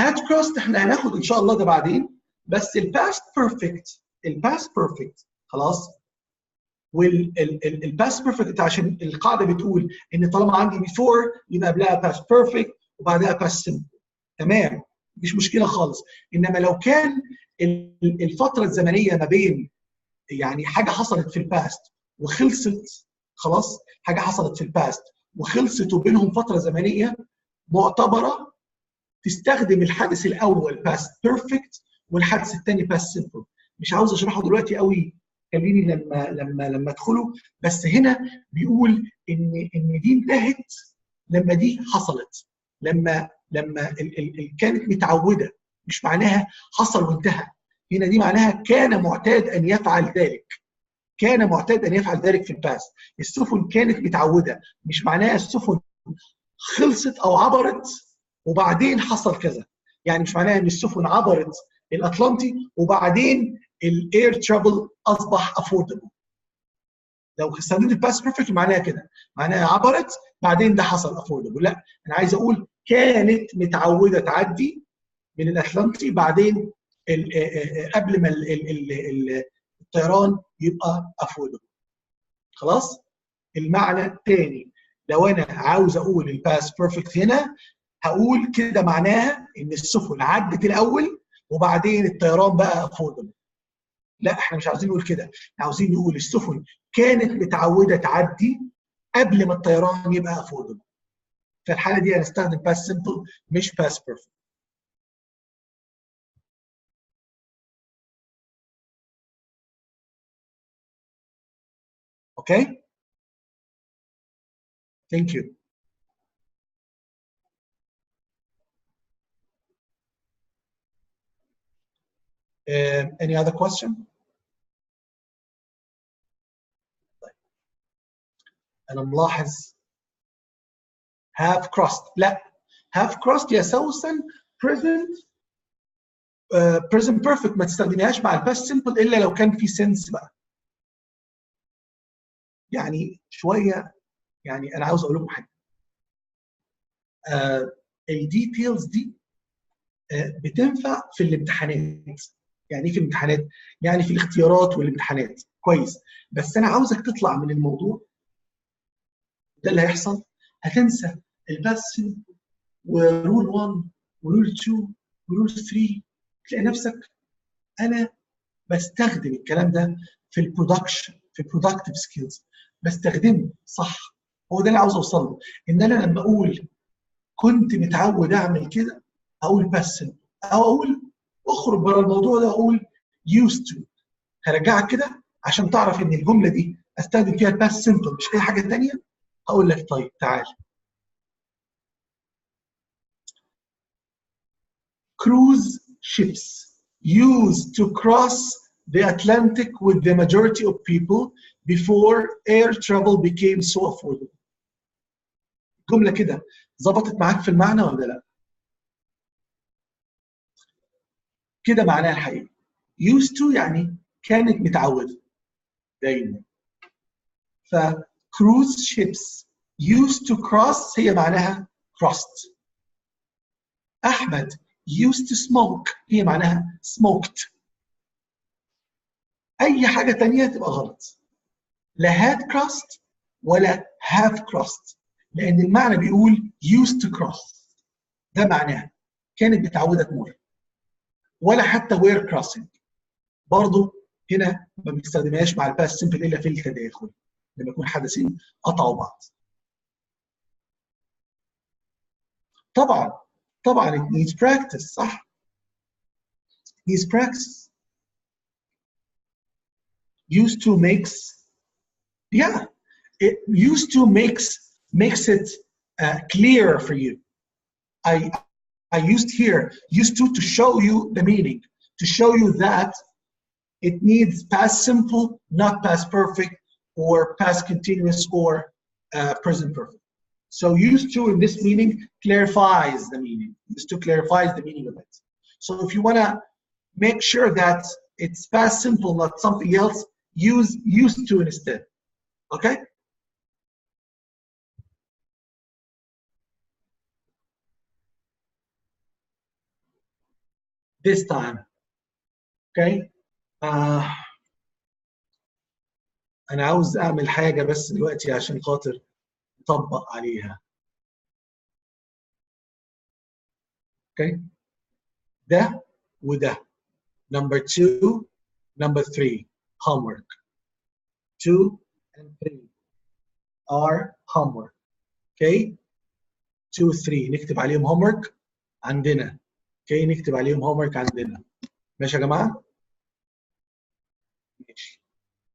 had crossed احنا هناخد ان شاء الله ده بعدين، بس الباست بيرفكت، الباست بيرفكت خلاص. والباست بيرفكت عشان القاعده بتقول ان طالما عندي بيفور يبقى قبلها باست بيرفكت وبعدها باست سمبل. تمام، مش مشكله خالص. انما لو كان الفتره الزمنيه ما بين يعني حاجه حصلت في الباست وخلصت خلاص، حاجه حصلت في الباست وخلصت وبينهم فتره زمنيه معتبره، تستخدم الحدث الاول باست بيرفكت والحدث الثاني باست سمبل. مش عاوز اشرحه دلوقتي قوي، خليني لما ادخله. بس هنا بيقول ان دي انتهت لما دي حصلت، لما كانت متعوده، مش معناها حصل وانتهى. هنا دي معناها كان معتاد ان يفعل ذلك، كان معتاد ان يفعل ذلك في الباست. السفن كانت متعوده، مش معناها السفن خلصت او عبرت وبعدين حصل كذا. يعني مش معناها ان السفن عبرت الاطلنطي وبعدين الاير ترافل اصبح افوردبل. لو استخدمت الباست بيرفكت معناها كده، معناها عبرت بعدين ده حصل افوردبل. لا، انا عايز اقول كانت متعوده تعدي من الاطلنطي، بعدين قبل ما الطيران يبقى افوردبل. خلاص. المعنى الثاني لو انا عاوز اقول الباست بيرفكت هنا، هقول كده معناها ان السفن عدت الاول وبعدين الطيران بقى افوردبل. لا، احنا مش عاوزين نقول كده، احنا عاوزين نقول السفن كانت متعوده تعدي قبل ما الطيران يبقى افوردبل. في الحاله دي هنستخدم باست سمبل مش باست بيرفكت. اوكي؟ ثانك يو. Any other question? طيب. أنا ملاحظ have crossed. لا، have crossed يا سوسن present present perfect ما تستخدميهاش مع الباست سمبل إلا لو كان في سنس بقى. يعني شوية، يعني أنا عاوز أقول لكم حاجة. الديتيلز دي بتنفع في الامتحانات. يعني ايه في الامتحانات؟ يعني في الاختيارات والامتحانات كويس، بس انا عاوزك تطلع من الموضوع ده اللي هيحصل. هتنسى الباست ورول 1 ورول 2 ورول 3، تلاقي نفسك انا بستخدم الكلام ده في البرودكشن، في البرودكتيف سكيلز، بستخدمه صح. هو ده اللي عاوز اوصل له، ان انا لما اقول كنت متعود اعمل كده اقول بس، او اقول اخرج بره الموضوع ده اقول used to. هرجعك كده عشان تعرف ان الجمله دي استخدم فيها الباست سمبل مش اي حاجه ثانيه. هقول لك طيب تعال. cruise ships used to cross the Atlantic with the majority of people before air travel became so affordable. جمله كده ظبطت معاك في المعنى ولا لا؟ كده معناها الحقيقي. used to يعني كانت متعوده دايما. ف cruise ships used to cross هي معناها crossed. احمد used to smoke هي معناها smoked. اي حاجه ثانيه تبقى غلط. لا had crossed ولا have crossed، لان المعنى بيقول used to cross، ده معناها كانت متعوده تمر. ولا حتى were crossing برضه هنا ما بنستخدمهاش مع الباست سمبل الا في التداخل، لما يكون حدثين قطعوا بعض. طبعا it needs practice. صح، it needs practice. used to makes, yeah, it used to makes it clearer for you. I used here used to show you the meaning, to show you that it needs past simple, not past perfect, or past continuous, or present perfect. So used to in this meaning clarifies the meaning. Used to clarifies the meaning of it. So if you want to make sure that It's past simple, not something else. Use used to instead. Okay? This time. Okay? أنا عاوز أعمل حاجة بس دلوقتي عشان خاطر نطبق عليها. Okay? ده وده. Number 2, number 3. Homework. 2 and 3 are homework. Okay? 2 3 نكتب عليهم homework عندنا. Okay? نكتب عليهم homework عندنا. ماشي يا جماعة؟ ماشي.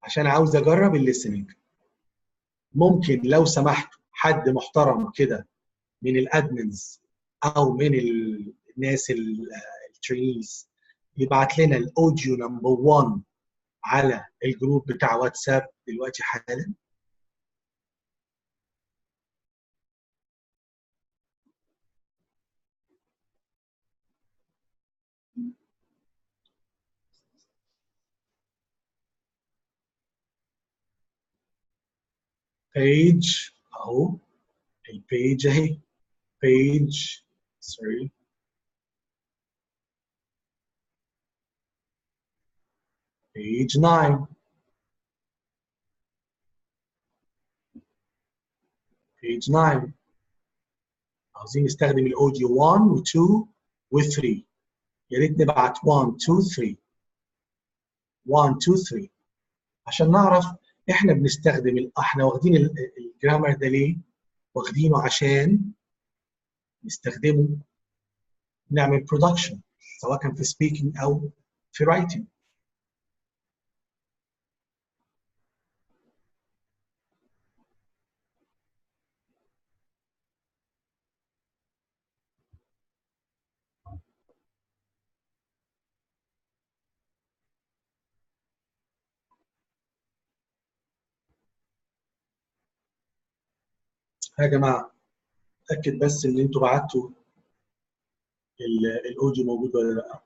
عشان عاوز أجرب الليسننج. ممكن لو سمحت حد محترم كده من الادمنز او من الناس الترينيز يبعت لنا الاوديو نمبر 1 على الجروب بتاع واتساب دلوقتي حالا. بيج اهو البيج اهي بيج سوري page 9 page 9 عاوزين نستخدم الاوديو 1 و2 و3 يا ريت نبعت 1 2 3 1 2 3 عشان نعرف احنا بنستخدم احنا واخدين الجرامر ده ليه؟ واخدينه عشان نستخدمه نعمل برودكشن سواء كان في سبيكينج او في رايتنج. يا جماعه اتاكد بس ان انتوا بعتوا الاوديو موجود ولا لا.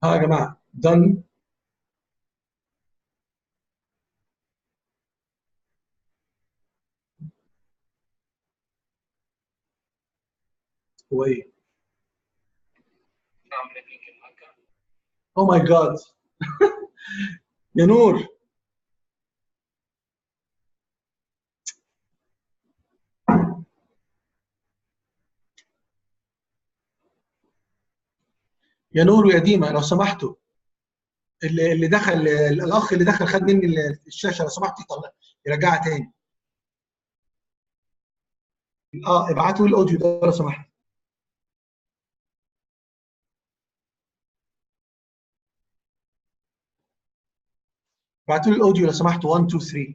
ها يا جماعه done. هو ايه؟ او ماي جاد يا نور يا نور ويا ديما لو سمحتوا اللي دخل الاخ اللي دخل خد مني الشاشه لو سمحت يرجعها تاني. ابعتوا الاوديو ده لو سمحت. ابعتوا لي الاوديو لو سمحتوا 1 2 3.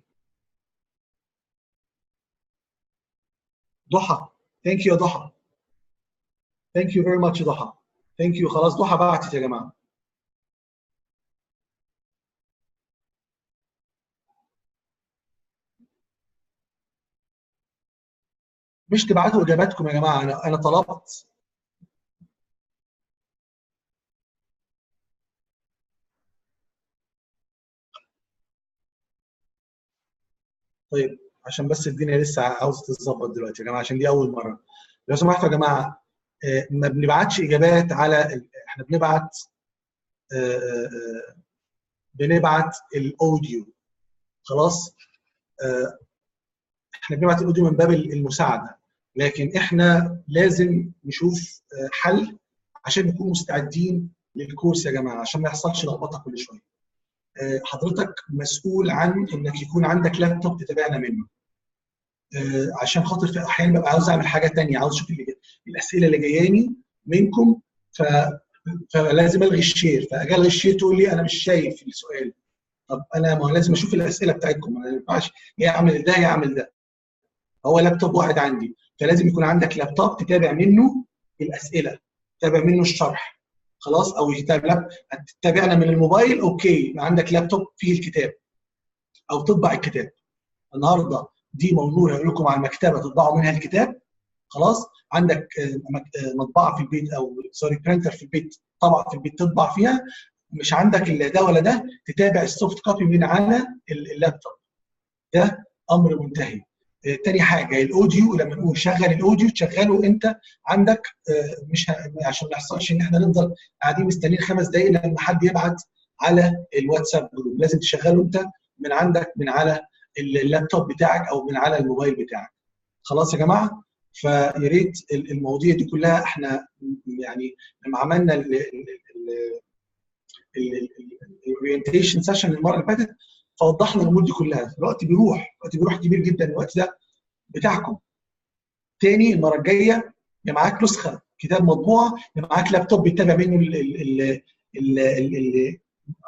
ضحى ثانك يو يا ضحى. ثانك يو فيري ماتش ضحى. ثانك يو. خلاص ضحى بعتت يا جماعه. مش تبعتوا اجاباتكم يا جماعه انا طلبت. طيب عشان بس الدنيا لسه عاوزه تتظبط دلوقتي يا جماعه عشان دي اول مره. لو سمحتوا يا جماعه ما بنبعتش اجابات على احنا بنبعت بنبعت الاوديو خلاص احنا بنبعت الاوديو من باب المساعده، لكن احنا لازم نشوف حل عشان نكون مستعدين للكورس يا جماعه، عشان ما يحصلش لخبطه كل شويه. حضرتك مسؤول عن انك يكون عندك لابتوب تتابعنا منه، عشان خاطر في احيانا ببقى عاوز اعمل حاجه ثانيه، عاوز اشوف الاسئله اللي جاياني منكم، فلازم الغي الشير، فاجي الغي الشير تقول لي انا مش شايف السؤال. طب انا ما لازم اشوف الاسئله بتاعتكم، انا ما ينفعش يا اعمل ده يا اعمل ده. هو لابتوب واحد عندي، فلازم يكون عندك لابتوب تتابع منه الاسئله، تتابع منه الشرح. خلاص، او هتتابعنا من الموبايل، اوكي، عندك لابتوب فيه الكتاب او تطبع الكتاب. النهارده دي موضوع هقول لكم على المكتبه تطبعوا منها الكتاب. خلاص، عندك مطبعه في البيت او سوري برينتر في البيت، طبعه في البيت تطبع فيها، مش عندك الا ده ولا ده، تتابع السوفت كوبي من على اللابتوب. ده امر منتهي. تاني حاجه الاوديو، لما نقول شغل الاوديو تشغله انت عندك، مش عشان ما يحصلش ان احنا نفضل قاعدين مستنيين 5 دقائق لما حد يبعت على الواتساب جروب، لازم تشغله انت من عندك من على اللابتوب بتاعك او من على الموبايل بتاعك. خلاص يا جماعه، فيا ريت المواضيع دي كلها احنا يعني لما عملنا الاورينتيشن سيشن المره اللي فاتت فوضحنا الامور دي كلها. الوقت بيروح كبير جدا، الوقت ده بتاعكم. تاني المره الجايه يا معاك نسخه كتاب مطبوعه، يا معاك لابتوب بيتابع منه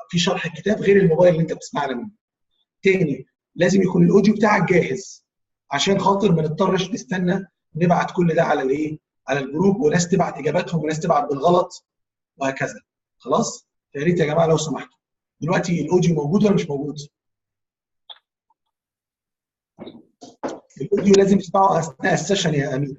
في شرح الكتاب غير الموبايل اللي انت بتسمعنا منه. تاني لازم يكون الاوديو بتاعك جاهز، عشان خاطر ما نضطرش نستنى نبعت كل ده على الايه؟ على الجروب، وناس تبعت اجاباتهم وناس تبعت بالغلط وهكذا. خلاص؟ يا ريت يا جماعه لو سمحتوا. دلوقتي الاوديو موجود ولا مش موجود؟ الاوديو لازم تسمعه اثناء السيشن يا امين.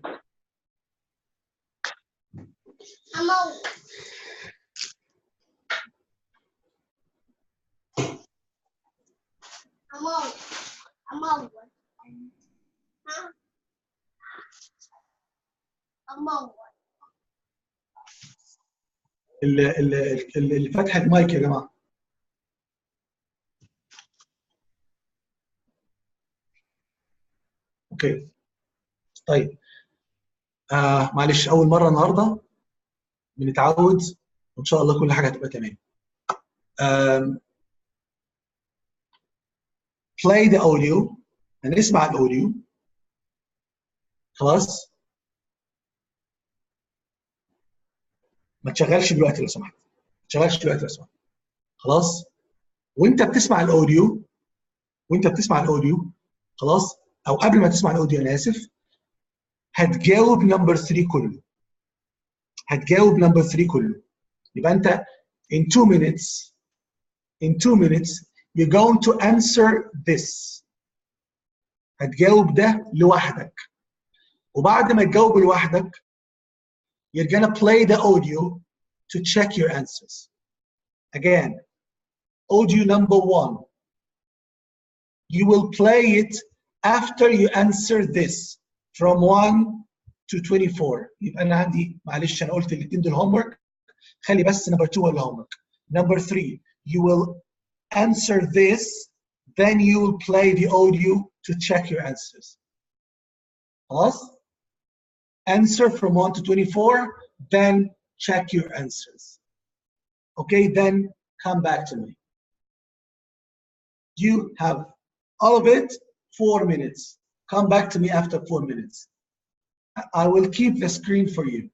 اللي فتح المايك يا جماعه. اوكي طيب، معلش اول مره النهارده بنتعود، وان شاء الله كل حاجه هتبقى تمام. play the audio، هنسمع الاوديو. خلاص، ما تشغلش دلوقتي لو سمحت، ما تشغلش دلوقتي لو سمحت. خلاص، وانت بتسمع الاوديو، خلاص، او قبل ما تسمع الاوديو انا اسف، هتجاوب نمبر 3 كله، يبقى انت in 2 minutes you're going to answer this. هتجاوب ده لوحدك، وبعد ما تجاوب لوحدك you're gonna play the audio to check your answers. Again, audio number 1, you will play it after you answer this from 1 to 24. يبقى انا عندي، معلش انا قلت الاثنين دول هوم ورك، خلي بس نمبر 2 ولا هوم ورك. نمبر 3 you will answer this, then you will play the audio to check your answers. خلاص؟ Answer from 1 to 24, then check your answers. Okay, then come back to me. You have all of it, 4 minutes. Come back to me after 4 minutes. I will keep the screen for you.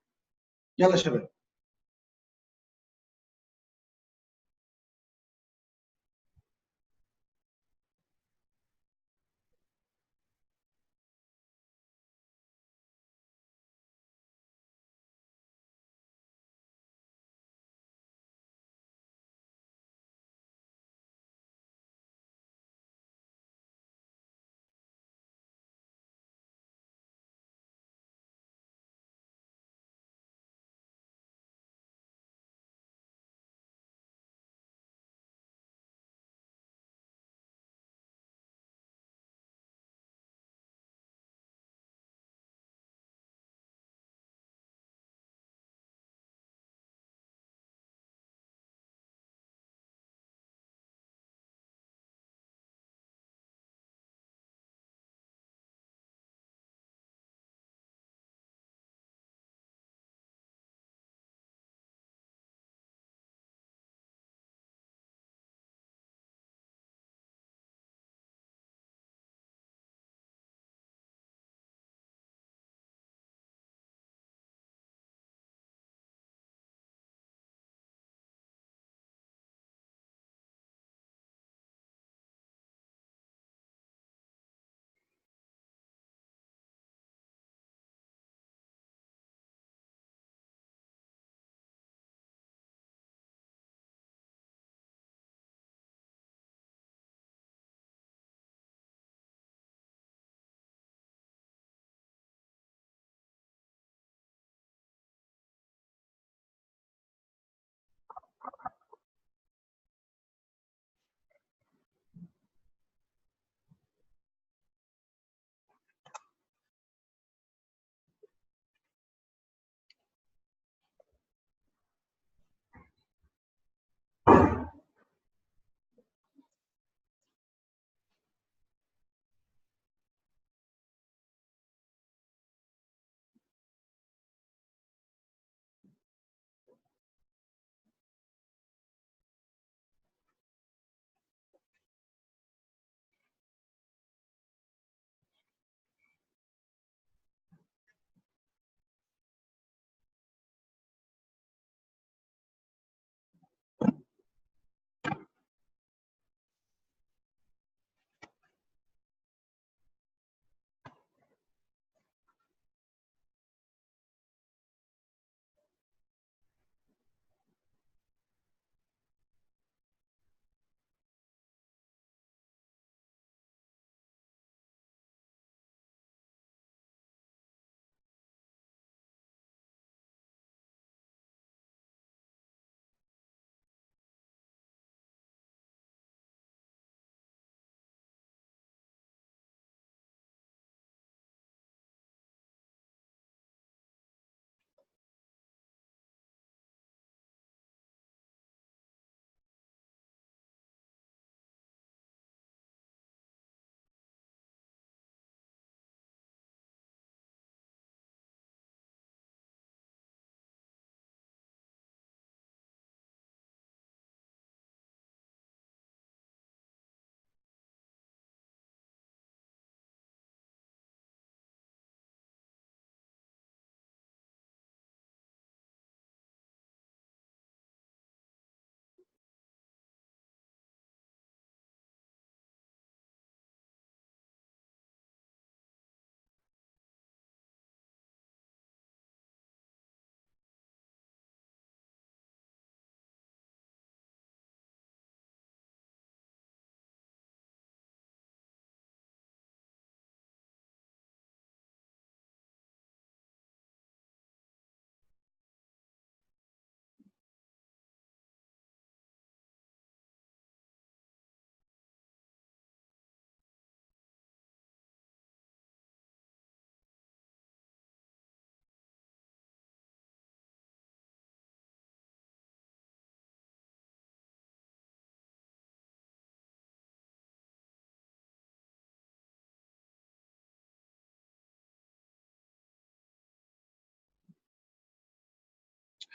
يلا شباب.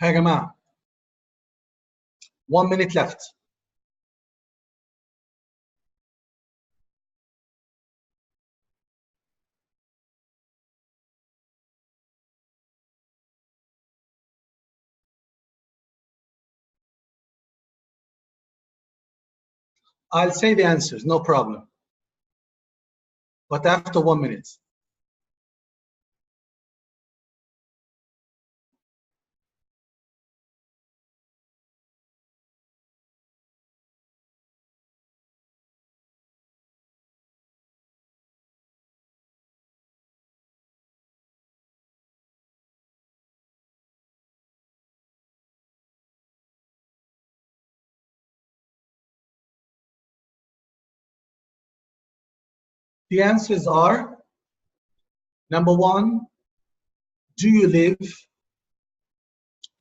يا جماعة 1 minute left. I'll say the answers, no problem. But after 1 minute. The answers are, number 1, do you live?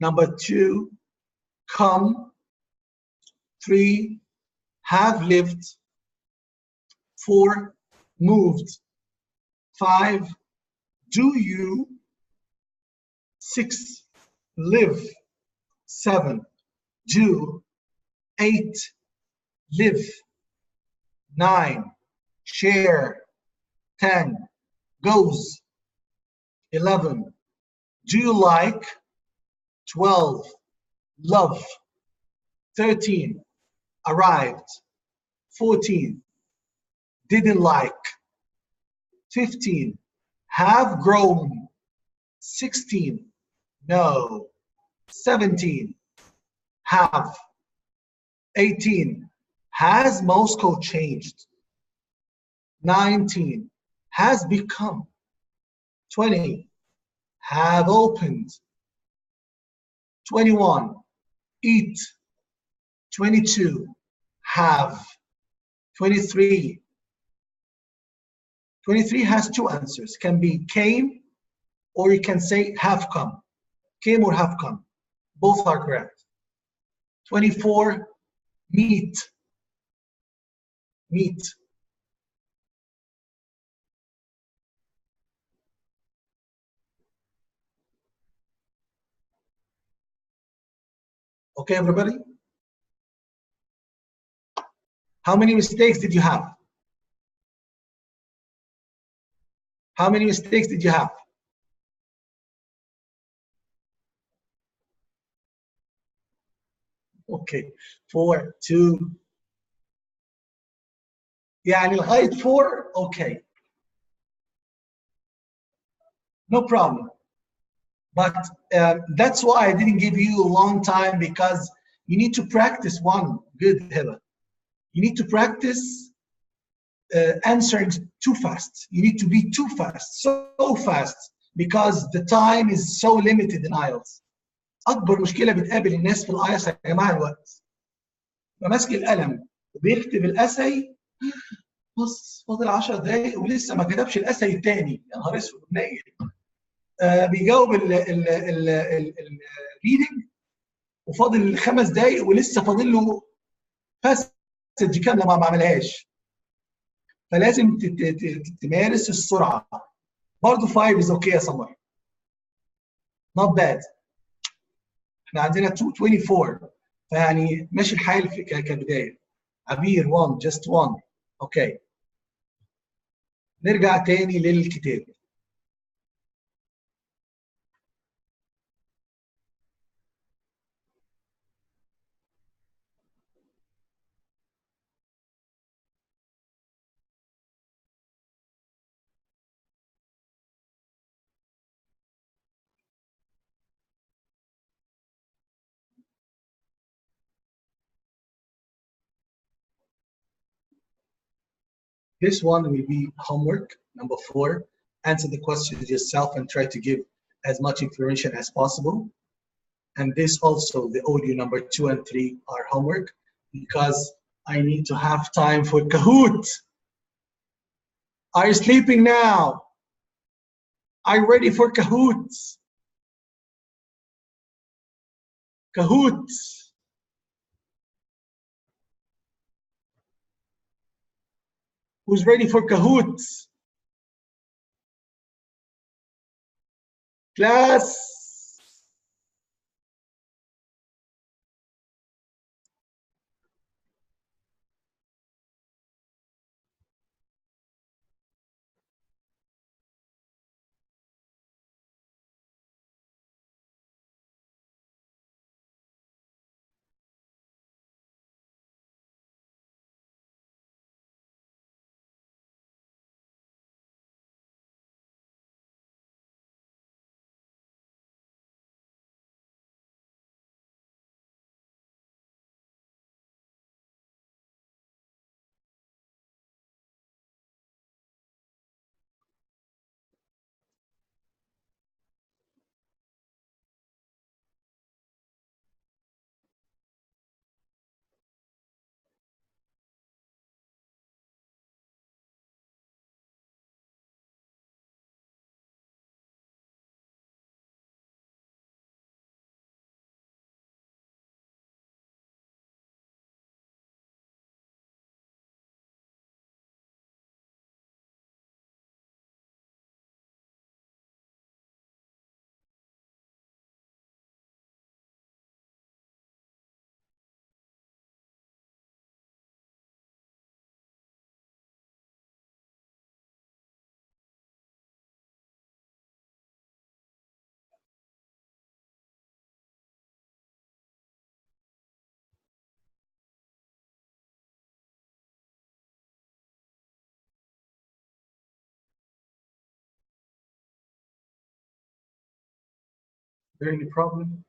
Number 2, come. 3, have lived. 4, moved. 5, do you. 6, live. 7, do. 8, live. 9, share. 10, goes. 11, do you like? 12, love. 13, arrived. 14, didn't like. 15, have grown. 16, no. 17, have. 18, has Moscow changed? 19, has become. 20, have opened. 21, eat. 22, have. 23 has 2 answers. Can be came, or you can say have come. Came or have come. Both are correct. 24, meet. Meet. Okay, everybody? How many mistakes did you have? How many mistakes did you have? Okay, 4, 2. يعني لغاية 4, okay. No problem. But that's why I didn't give you a long time, because you need to practice one. Good, Heba. You need to practice answering too fast. You need to be too fast, so fast, because the time is so limited in IELTS. أكبر مشكلة بتقابل الناس في الآيلتس يا جماعة الوقت. يبقى ماسك القلم وبيكتب الأساي، بص فاضل 10 دقايق ولسه ما كتبش الأساي الثاني، يا نهار اسود منيل. بيجاوب الريدنج وفاضل 5 دقايق ولسه فاضل له باسج كامله ما عملهاش. فلازم تمارس السرعه. برضه 5 is okay يا سمر. not bad. احنا عندنا 224 فيعني ماشي الحال كبدايه. عبير 1 just 1 اوكي. نرجع تاني للكتاب. This one will be homework. Number 4, answer the questions yourself and try to give as much information as possible. And this also, the audio number 2 and 3 are homework, because I need to have time for Kahoot. Are you sleeping now? Are you ready for Kahoot? Kahoot. Who's ready for Kahoot? Class. there any problem?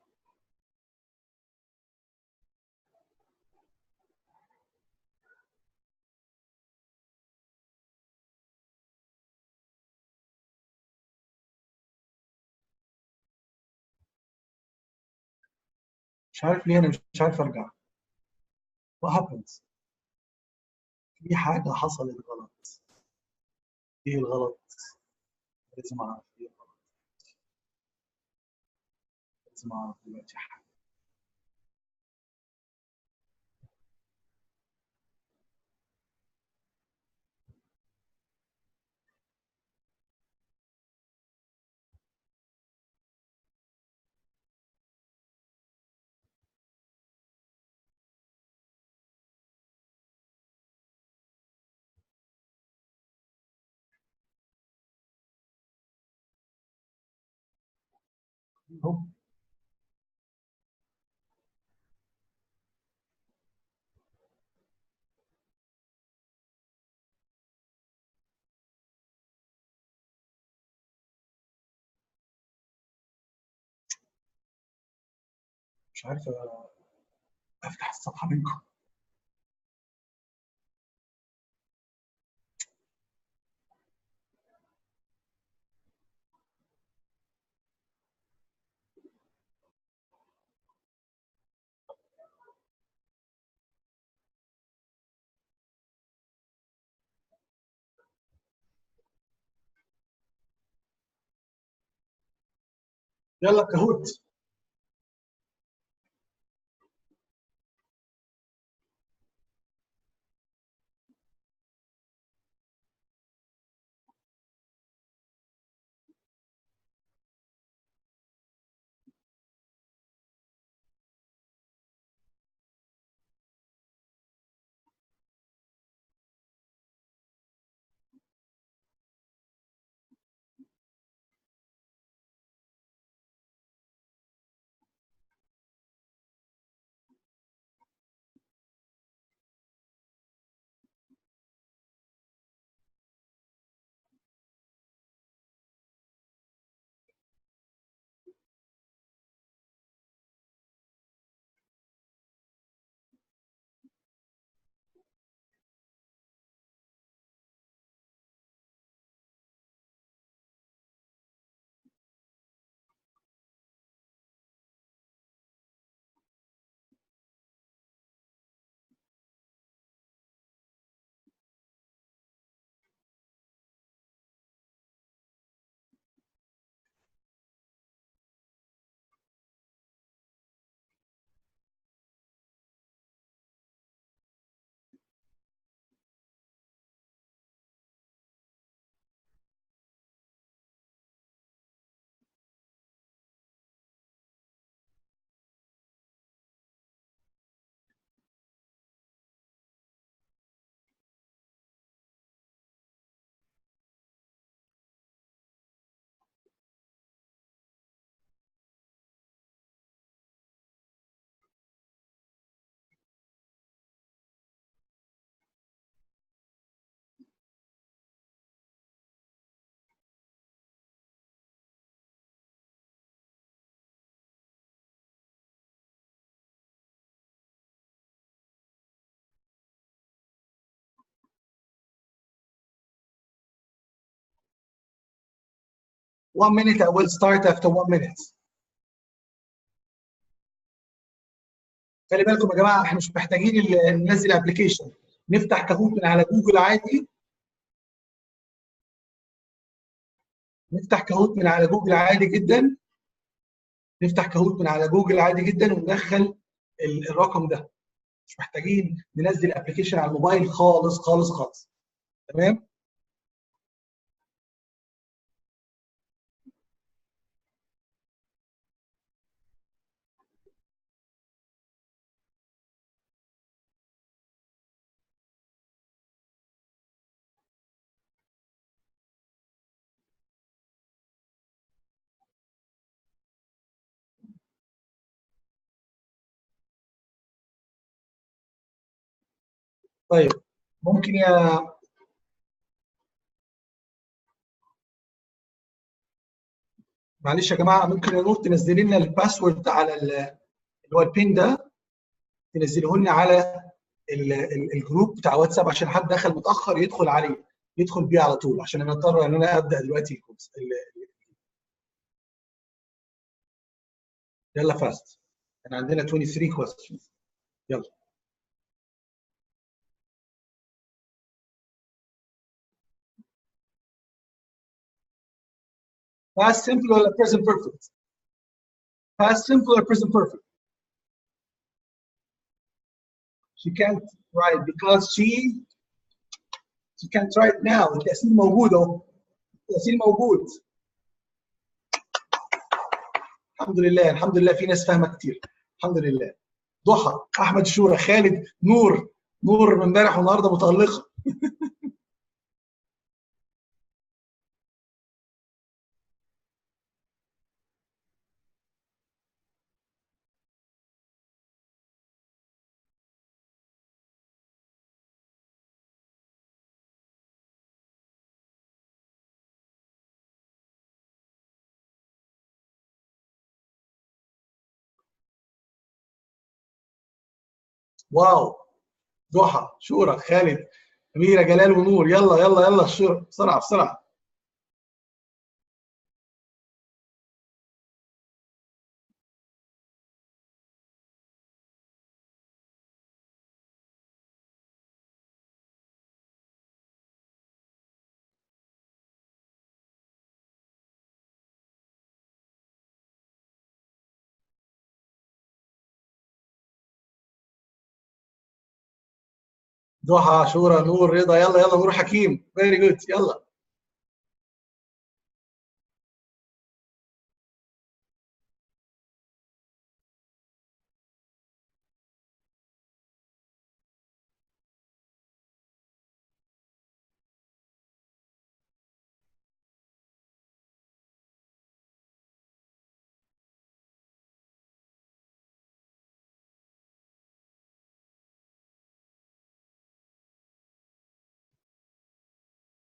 مش عارف ليه انا مش عارف ارجع. What happens؟ في حاجة حصلت غلط. ايه الغلط؟ لازم اعرف ايه الغلط. لازم اعرف دلوقتي حاجة. اهو. مش عارف افتح الصفحة منكم. يلا كهوت. One minute I will start after 1 minute. خلي بالكم يا جماعه احنا مش محتاجين ننزل ابلكيشن. نفتح كهوت من على جوجل عادي. نفتح كهوت من على جوجل عادي جدا. نفتح كهوت من على جوجل عادي جدا وندخل الرقم ده. مش محتاجين ننزل ابلكيشن على الموبايل خالص خالص خالص. تمام؟ طيب ممكن معلش يا جماعه، ممكن يا نور تنزلي لنا الباسورد على اللي هو البين ده، تنزله لنا على الجروب بتاع واتساب، عشان حد دخل متاخر يدخل عليه، يدخل بيه على طول، عشان انا اضطر ان انا ابدا دلوقتي الكورس. يلا فاست، احنا عندنا 23 questions. يلا. past simple ولا present perfect؟ past simple or present perfect؟ She can't write because she can't write now. التأثير موجود اهو، التأثير موجود. الحمد لله، الحمد لله في ناس فاهمه كتير، الحمد لله. ضحى، احمد شورى، خالد، نور. نور من امبارح والنهارده متألقه. واو. ضحى، شورى، خالد، أميرة، جلال، ونور. يلا يلا يلا شورى، بسرعة بسرعة. ضحى، شورى، نور، رضا. يلا يلا نور حكيم، فيري جود. يلا.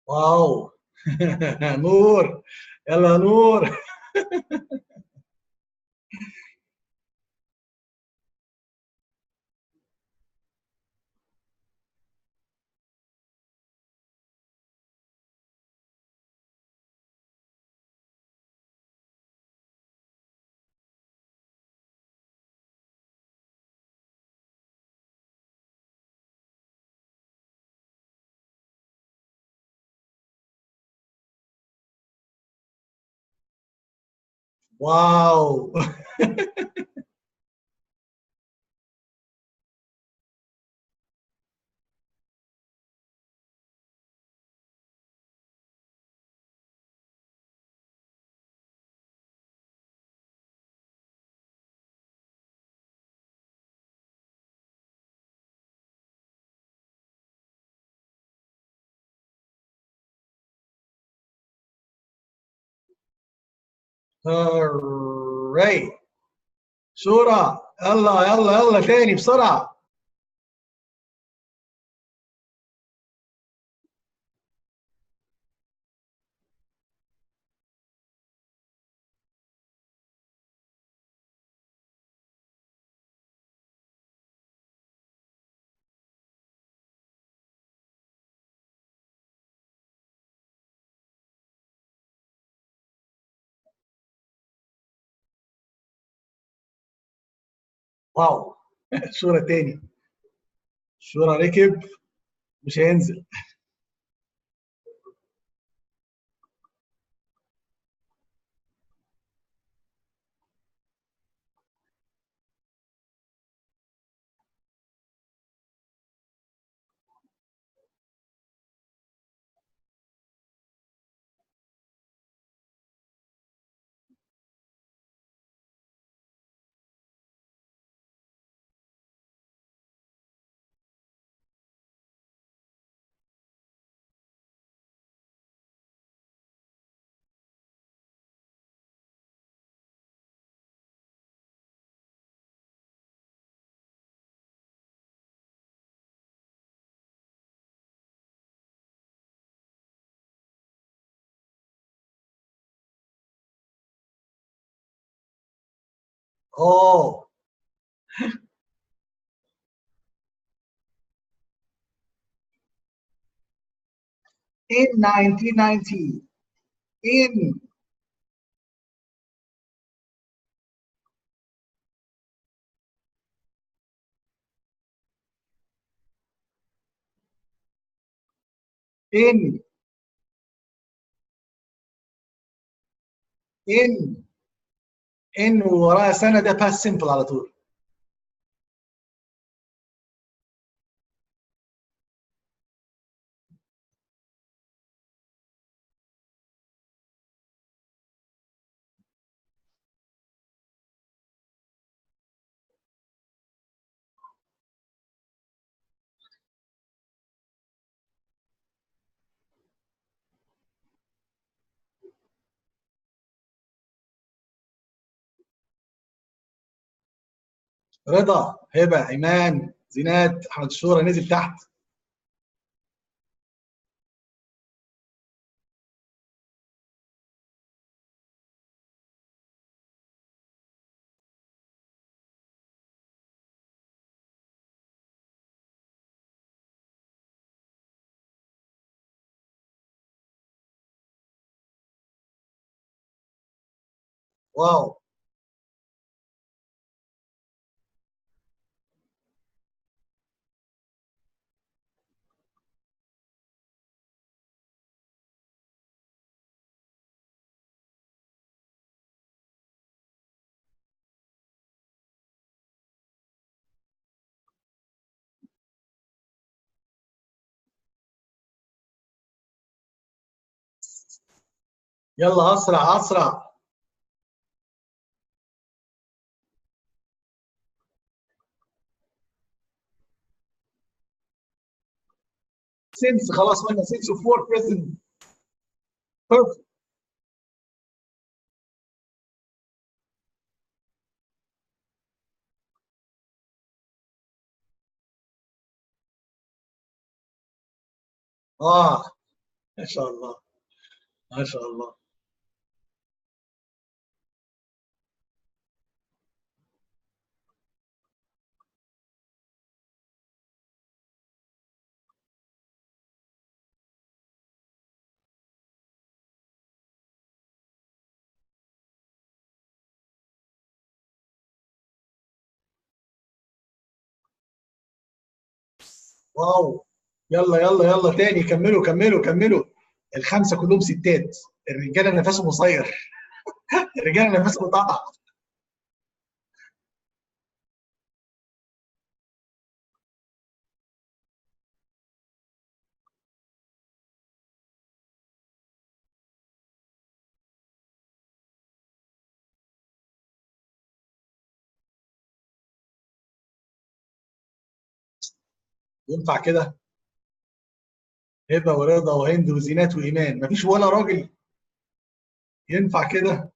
واو. نور. يلا يا نور. واو. alright. شورى، يلا يلا يلا تاني بسرعة. واو. شورى تاني. شورى ركب، مش هينزل. Oh. In 1990, in in in ان وراها سنه، ده باس سمبل على طول. رضا، هبه، ايمان، زينات، احمد الشورى نزل تحت. واو. يلا اسرع اسرع. سنس خلاص قلنا سنس اوف وور بريزنت بيرفكت. اه ما شاء الله ما شاء الله. واو. يلا يلا يلا تاني، كملوا كملوا كملوا. الخمسه كلهم ستات، الرجاله نفسهم قصير. الرجاله نفسهم قطع. ينفع كده؟ هبه ورضا وهند وزينات وايمان، مفيش ولا راجل؟ ينفع كده؟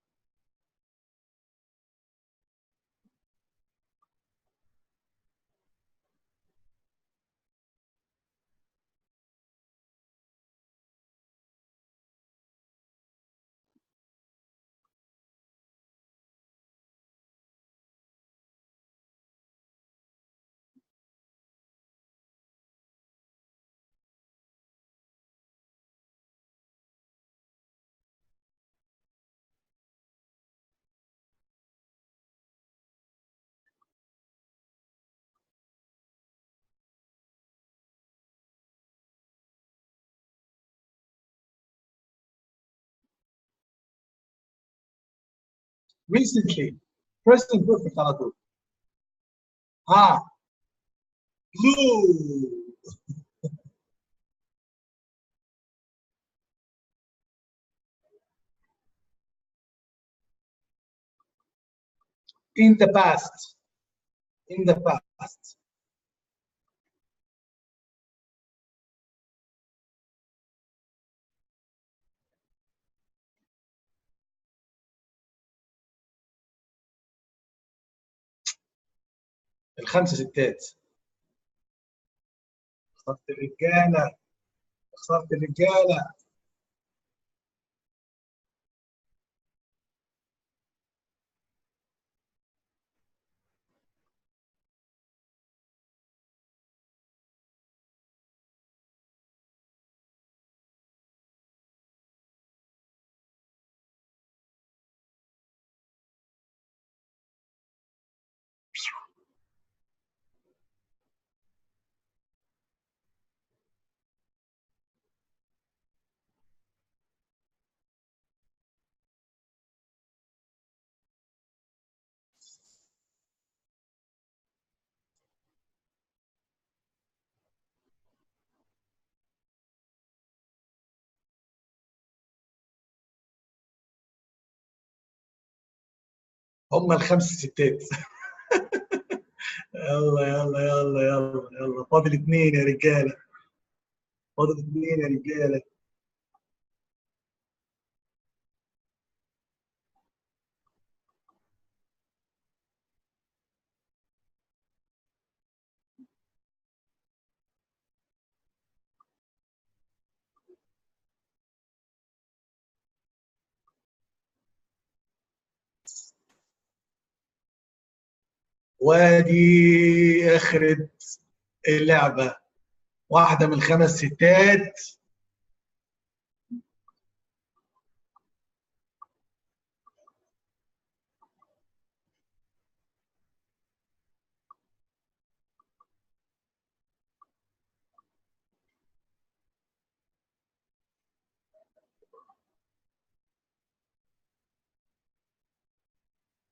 recently present perfect على طول. ها. blue. in the past. in the past. الخمسه ستات. خسرت الرجاله. خسرت الرجاله. هم الخمس ستات. يلا يلا يلا يلا يلا، فاضل اثنين يا رجاله، فاضل اثنين يا رجاله. وادي اخرة اللعبة، واحدة من الخمس ستات.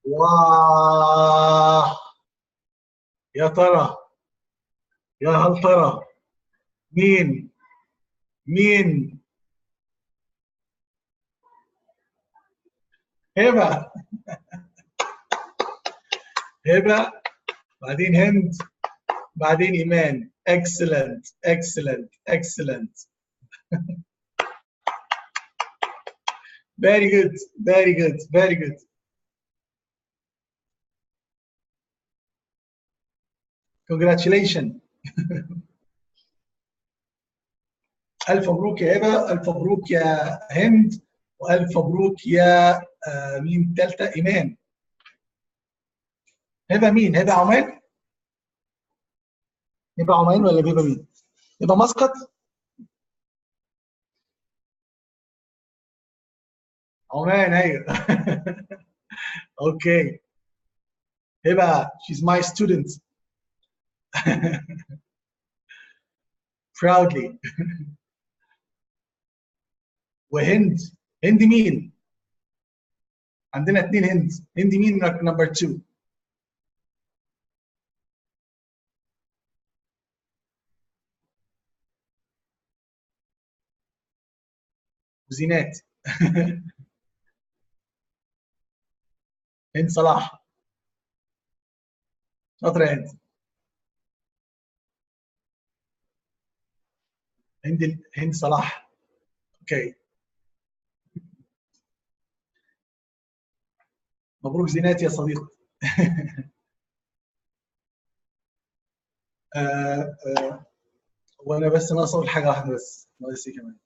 واه، يا ترى، يا هل ترى مين؟ مين؟ هبة. هبة، بعدين هند، بعدين إيمان. excellent excellent excellent. very good very good very good. congratulations. ألف مبروك يا هبة، ألف مبروك يا هند، وألف مبروك يا مين الثالثة؟ إيمان. هبة مين؟ هبة عمان؟ هبة عمان ولا هبة مين؟ هبة مسقط؟ عمان، أيوه. أوكي. هبة she's my student. proudly. وهند، هند مين؟ عندنا اثنين هند. هند مين نمبر 2؟ وزينات. هند صلاح. شاطرة يا هند. هند صلاح. اوكي. مبروك زينات يا صديقي. وانا بس ناقص اقول حاجه واحده بس، ناقص ايه كمان؟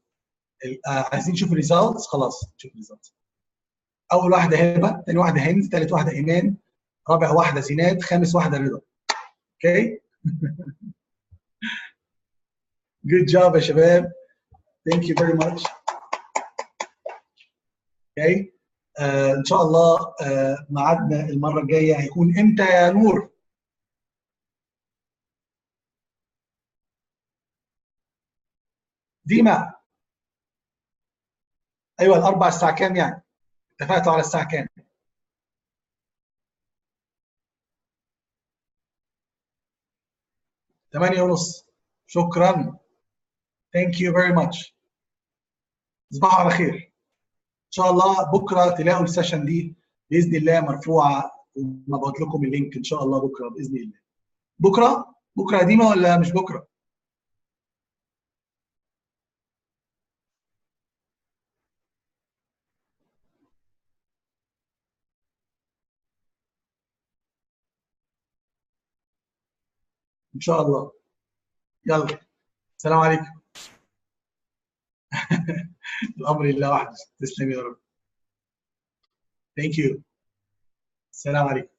عايزين نشوف الريزلتس. خلاص نشوف الريزلتس. اول واحده هبه، ثاني واحده هند، ثالث واحده ايمان، رابع واحده زينات، خامس واحده رضا. اوكي. جود جوب يا شباب. ثانك يو فيري ماتش. اوكي. ان شاء الله ميعادنا المره الجايه هيكون امتى يا نور؟ ديما. ايوه، الاربع الساعه كام يعني؟ اتفقتوا على الساعه كام؟ 8:30. شكرا. ثانك يو فيري ماتش. تصبحوا على خير. ان شاء الله بكره تلاقوا السيشن دي باذن الله مرفوعه، ومبعت لكم اللينك ان شاء الله بكره باذن الله. بكره يا ديما ولا مش بكره؟ ان شاء الله. يلا، السلام عليكم. الامر لله وحده. تسلم يا رب. ثانك يو. السلام عليكم.